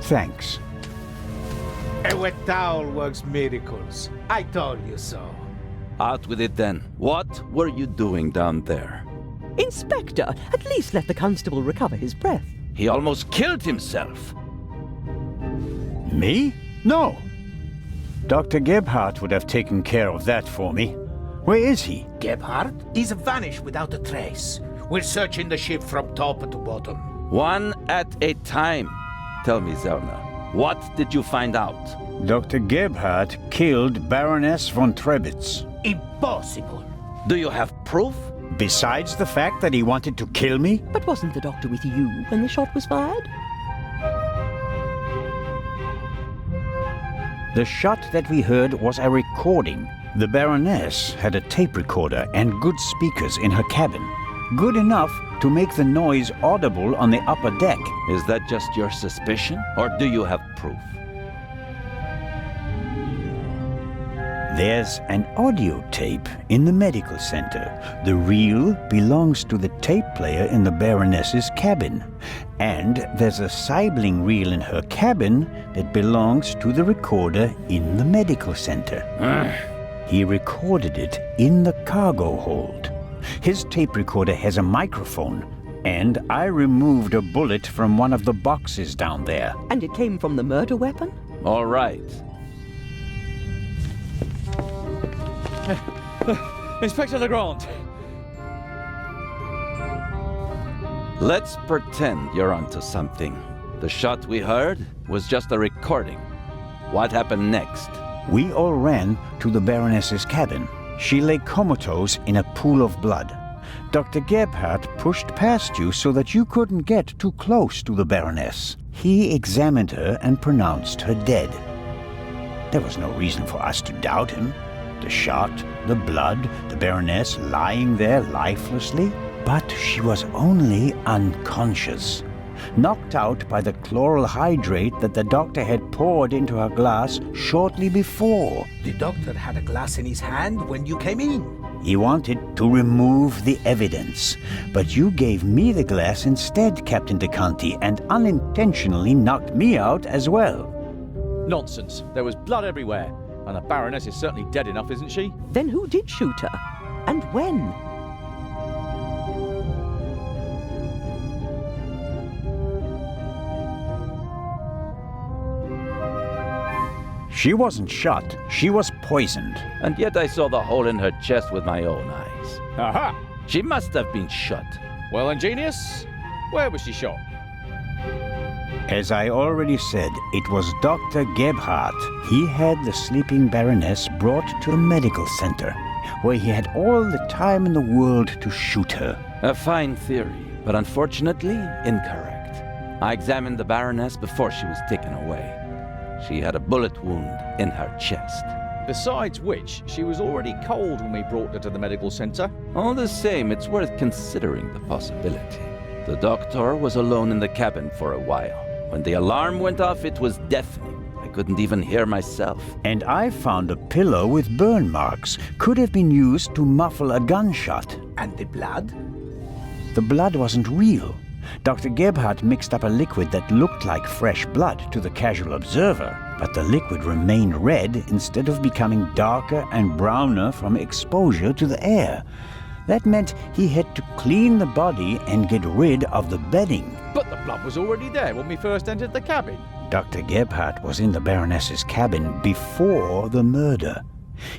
S1: Thanks.
S4: A wet towel works miracles. I told you so.
S6: Out with it then. What were you doing down there?
S9: Inspector, at least let the constable recover his breath.
S6: He almost killed himself.
S1: Me? No. Dr. Gebhardt would have taken care of that for me. Where is he?
S4: Gebhardt is vanished without a trace. We're searching the ship from top to bottom.
S6: One at a time. Tell me, Zellner, what did you find out?
S1: Dr. Gebhardt killed Baroness von Trebitz.
S4: Impossible.
S6: Do you have proof?
S1: Besides the fact that he wanted to kill me?
S9: But wasn't the doctor with you when the shot was fired?
S1: The shot that we heard was a recording. The Baroness had a tape recorder and good speakers in her cabin. Good enough to make the noise audible on the upper deck.
S6: Is that just your suspicion, or do you have proof?
S1: There's an audio tape in the medical center. The reel belongs to the tape player in the Baroness's cabin. And there's a sibling reel in her cabin that belongs to the recorder in the medical center. He recorded it in the cargo hold. His tape recorder has a microphone, and I removed a bullet from one of the boxes down there.
S9: And it came from the murder weapon?
S6: All right.
S10: Inspector Legrand.
S6: Let's pretend you're onto something. The shot we heard was just a recording. What happened next?
S1: We all ran to the Baroness's cabin. She lay comatose in a pool of blood. Dr. Gebhardt pushed past you so that you couldn't get too close to the Baroness. He examined her and pronounced her dead. There was no reason for us to doubt him. The shot, the blood, the Baroness lying there lifelessly. But she was only unconscious. knocked out by the chloral hydrate that the doctor had poured into her glass shortly before.
S11: The doctor had a glass in his hand when you came in.
S1: He wanted to remove the evidence, but you gave me the glass instead, Captain DeConti, and unintentionally knocked me out as well.
S10: Nonsense. There was blood everywhere. And the Baroness is certainly dead enough, isn't she?
S9: Then who did shoot her? And when?
S1: She wasn't shot, she was poisoned.
S6: And yet I saw the hole in her chest with my own eyes.
S10: Aha!
S6: She must have been shot.
S10: Well, ingenious. Where was she shot?
S1: As I already said, it was Dr. Gebhardt. He had the sleeping Baroness brought to the medical center, where he had all the time in the world to shoot her.
S6: A fine theory, but unfortunately incorrect. I examined the Baroness before she was taken away. She had a bullet wound in her chest.
S10: Besides which, she was already cold when we brought her to the medical center.
S6: All the same, it's worth considering the possibility. The doctor was alone in the cabin for a while. When the alarm went off, it was deafening. I couldn't even hear myself.
S1: And I found a pillow with burn marks. Could have been used to muffle a gunshot.
S11: And the blood?
S1: The blood wasn't real. Dr. Gebhardt mixed up a liquid that looked like fresh blood to the casual observer, but the liquid remained red instead of becoming darker and browner from exposure to the air. That meant he had to clean the body and get rid of the bedding.
S10: But the blood was already there when we first entered the cabin.
S1: Dr. Gebhardt was in the Baroness's cabin before the murder.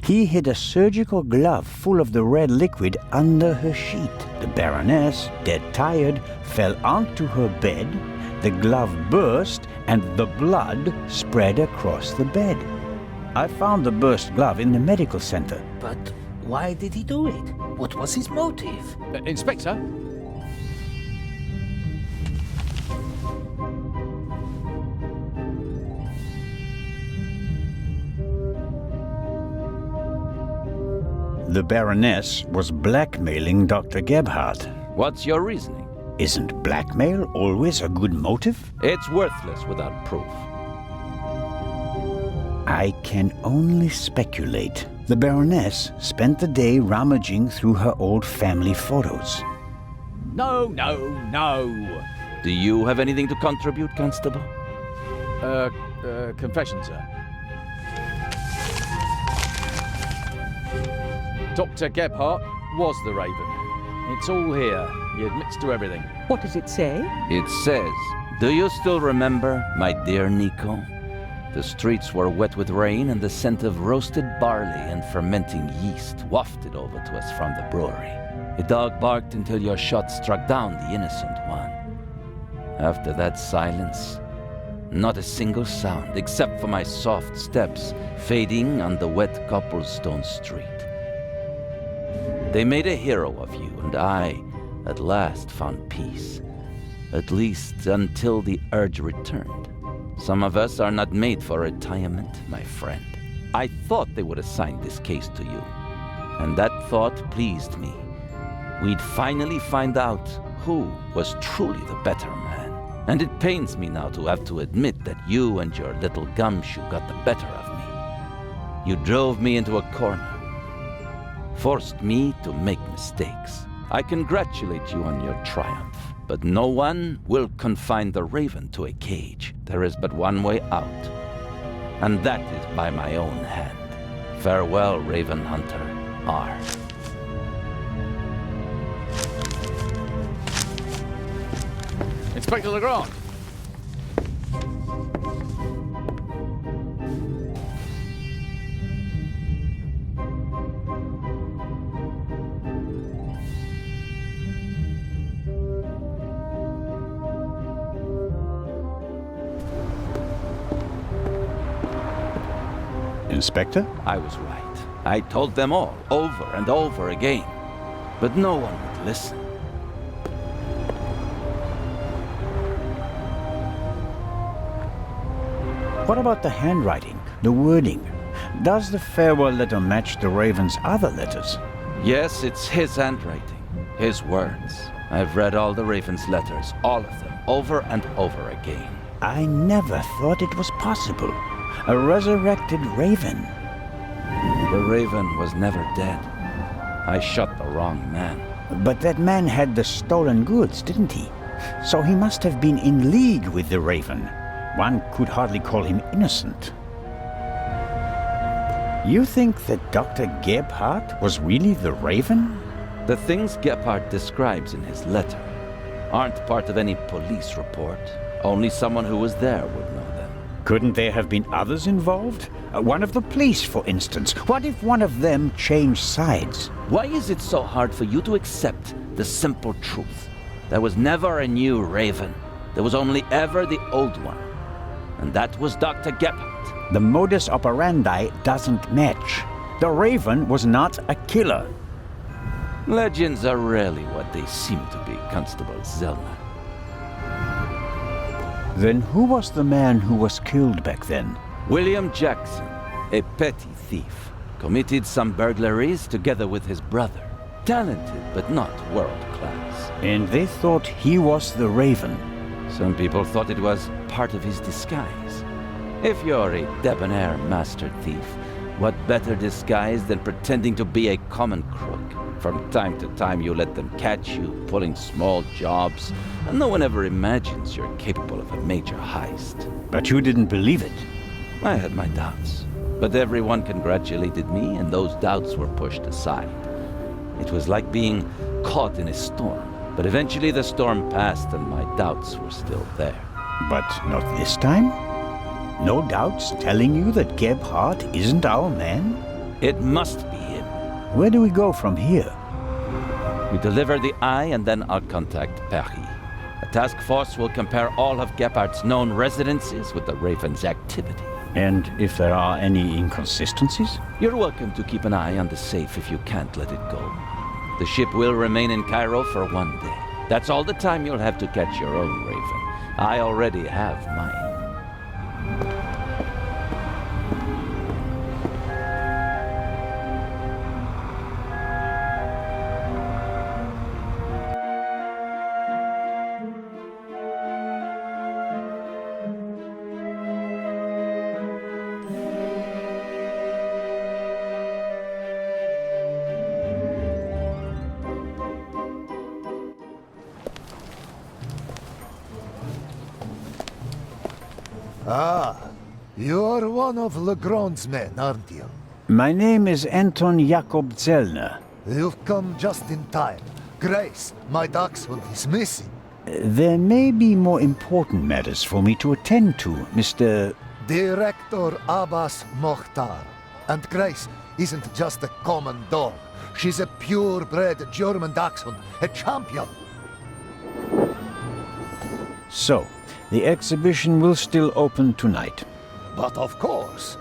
S1: He hid a surgical glove full of the red liquid under her sheet. The Baroness, dead tired, fell onto her bed. The glove burst and the blood spread across the bed. I found the burst glove in the medical center.
S11: But why did he do it? What was his motive?
S10: Inspector?
S1: The Baroness was blackmailing Dr. Gebhardt.
S6: What's your reasoning?
S1: Isn't blackmail always a good motive?
S6: It's worthless without proof.
S1: I can only speculate. The Baroness spent the day rummaging through her old family photos.
S10: No.
S6: Do you have anything to contribute, Constable?
S10: Confession, sir. Dr. Gebhardt was the Raven. It's all here. He admits to everything.
S9: What does it say?
S6: It says, "Do you still remember, my dear Nico? The streets were wet with rain and the scent of roasted barley and fermenting yeast wafted over to us from the brewery. A dog barked until your shot struck down the innocent one. After that silence, not a single sound except for my soft steps fading on the wet cobblestone street. They made a hero of you, and I, at last, found peace. At least until the urge returned. Some of us are not made for retirement, my friend. I thought they would assign this case to you, and that thought pleased me. We'd finally find out who was truly the better man. And it pains me now to have to admit that you and your little gumshoe got the better of me. You drove me into a corner, forced me to make mistakes. I congratulate you on your triumph, but no one will confine the Raven to a cage. There is but one way out, and that is by my own hand. Farewell, Raven Hunter. R.
S10: Inspector Legrand.
S1: Inspector?
S6: I was right. I told them all, over and over again. But no one would listen.
S1: What about the handwriting, the wording? Does the farewell letter match the Raven's other letters?
S6: Yes, it's his handwriting. His words. I've read all the Raven's letters, all of them, over and over again.
S1: I never thought it was possible. A resurrected Raven.
S6: The Raven was never dead. I shot the wrong man.
S1: But that man had the stolen goods, didn't he? So he must have been in league with the Raven. One could hardly call him innocent. You think that Dr. Gebhardt was really the Raven?
S6: The things Gebhardt describes in his letter aren't part of any police report. Only someone who was there would know them.
S1: Couldn't there have been others involved? One of the police, for instance. What if one of them changed sides?
S6: Why is it so hard for you to accept the simple truth? There was never a new Raven. There was only ever the old one. And that was Dr. Gebhardt.
S1: The modus operandi doesn't match. The Raven was not a killer.
S6: Legends are rarely what they seem to be, Constable Zellner.
S1: Then who was the man who was killed back then?
S6: William Jackson, a petty thief, committed some burglaries together with his brother. Talented, but not world-class.
S1: And they thought he was the Raven.
S6: Some people thought it was part of his disguise. If you're a debonair master thief, what better disguise than pretending to be a common crook? From time to time you let them catch you, pulling small jobs, and no one ever imagines you're capable of a major heist.
S1: But you didn't believe it.
S6: I had my doubts, but everyone congratulated me and those doubts were pushed aside. It was like being caught in a storm, but eventually the storm passed and my doubts were still there.
S1: But not this time? No doubts telling you that Gebhardt isn't our man?
S6: It must be him.
S1: Where do we go from here?
S6: We deliver the eye and then I'll contact Paris. A task force will compare all of Gebhardt's known residences with the Raven's activity.
S1: And if there are any inconsistencies?
S6: You're welcome to keep an eye on the safe if you can't let it go. The ship will remain in Cairo for 1 day. That's all the time you'll have to catch your own Raven. I already have mine.
S12: Ah, you're one of Legrand's men, aren't you?
S1: My name is Anton Jakob Zellner.
S12: You've come just in time. Grace, my dachshund, is missing.
S1: There may be more important matters for me to attend to, Mr.
S12: Director Abbas Mokhtar. And Grace isn't just a common dog. She's a purebred German dachshund, a champion.
S1: So, the exhibition will still open tonight.
S12: But of course,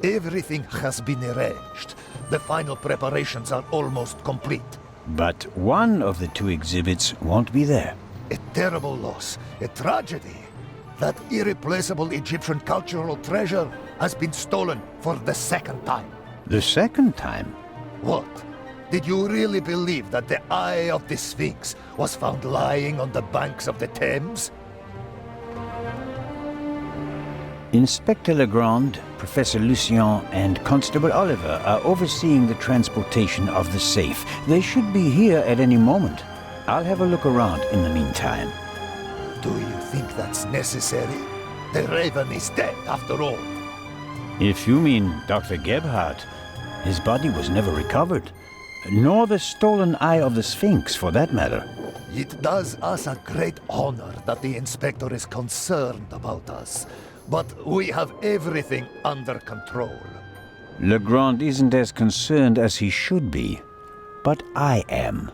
S12: everything has been arranged. The final preparations are almost complete.
S1: But one of the two exhibits won't be there.
S12: A terrible loss, a tragedy. That irreplaceable Egyptian cultural treasure has been stolen for the second time.
S1: The second time?
S12: What? Did you really believe that the Eye of the Sphinx was found lying on the banks of the Thames?
S1: Inspector Legrand, Professor Lucien, and Constable Oliver are overseeing the transportation of the safe. They should be here at any moment. I'll have a look around in the meantime.
S12: Do you think that's necessary? The Raven is dead, after all.
S1: If you mean Dr. Gebhardt, his body was never recovered. Nor the stolen Eye of the Sphinx, for that matter.
S12: It does us a great honor that the Inspector is concerned about us. But we have everything under control.
S1: Legrand isn't as concerned as he should be. But I am.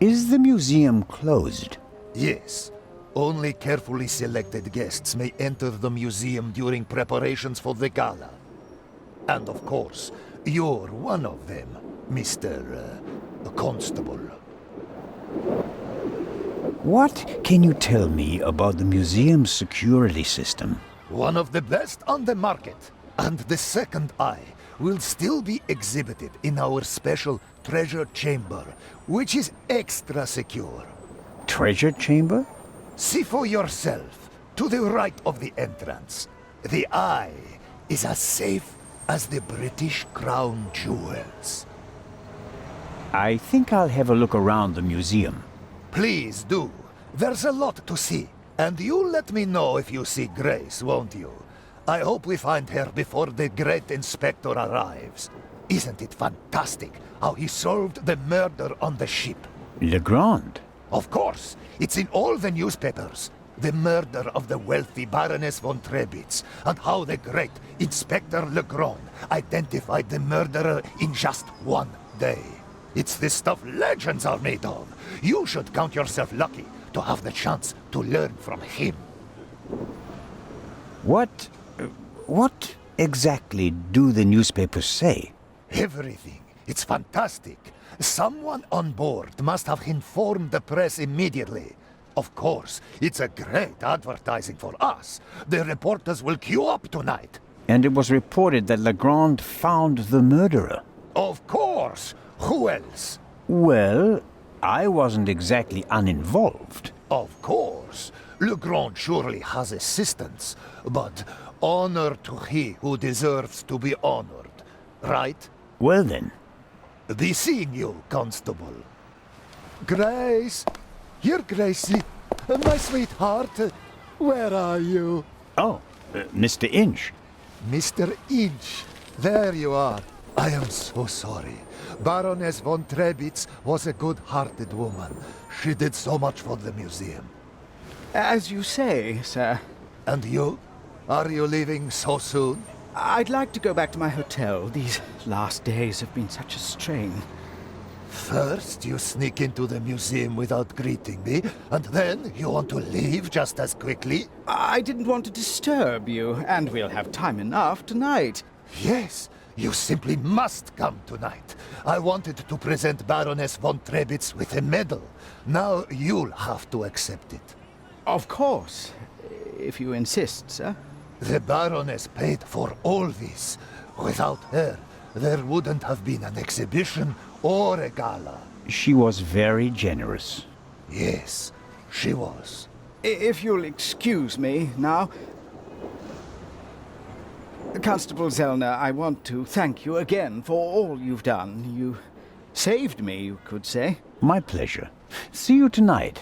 S1: Is the museum closed?
S12: Yes. Only carefully selected guests may enter the museum during preparations for the gala. And of course, you're one of them, Mr. Constable.
S1: What can you tell me about the museum's security system?
S12: One of the best on the market. And the second eye will still be exhibited in our special treasure chamber, which is extra secure.
S1: Treasure chamber?
S12: See for yourself, to the right of the entrance. The eye is as safe as the British Crown jewels.
S1: I think I'll have a look around the museum.
S12: Please do. There's a lot to see. And you'll let me know if you see Grace, won't you? I hope we find her before the great inspector arrives. Isn't it fantastic how he solved the murder on the ship?
S1: Legrand?
S12: Of course. It's in all the newspapers. The murder of the wealthy Baroness von Trebitz, and how the great Inspector Legrand identified the murderer in just one day. It's the stuff legends are made of. You should count yourself lucky to have the chance to learn from him.
S1: What exactly do the newspapers say?
S12: Everything. It's fantastic. Someone on board must have informed the press immediately. Of course, it's a great advertising for us. The reporters will queue up tonight.
S1: And it was reported that Legrand found the murderer.
S12: Of course! Who else?
S1: Well, I wasn't exactly uninvolved.
S12: Of course. Legrand surely has assistants, but honor to he who deserves to be honored, right?
S1: Well then.
S12: Be seeing you, Constable. Grace! Here, Gracie. My sweetheart. Where are you?
S1: Oh, Mr. Inch.
S12: Mr. Inch. There you are. I am so sorry. Baroness von Trebitz was a good-hearted woman. She did so much for the museum.
S13: As you say, sir.
S12: And you? Are you leaving so soon?
S13: I'd like to go back to my hotel. These last days have been such a strain.
S12: First, you sneak into the museum without greeting me, and then you want to leave just as quickly?
S13: I didn't want to disturb you, and we'll have time enough tonight.
S12: Yes, you simply must come tonight. I wanted to present Baroness von Trebitz with a medal. Now you'll have to accept it.
S13: Of course, if you insist, sir.
S12: The Baroness paid for all this. Without her, there wouldn't have been an exhibition or a gala.
S1: She was very generous.
S12: Yes, she was.
S13: If you'll excuse me now. Constable Zellner, I want to thank you again for all you've done. You saved me, you could say.
S1: My pleasure. See you tonight.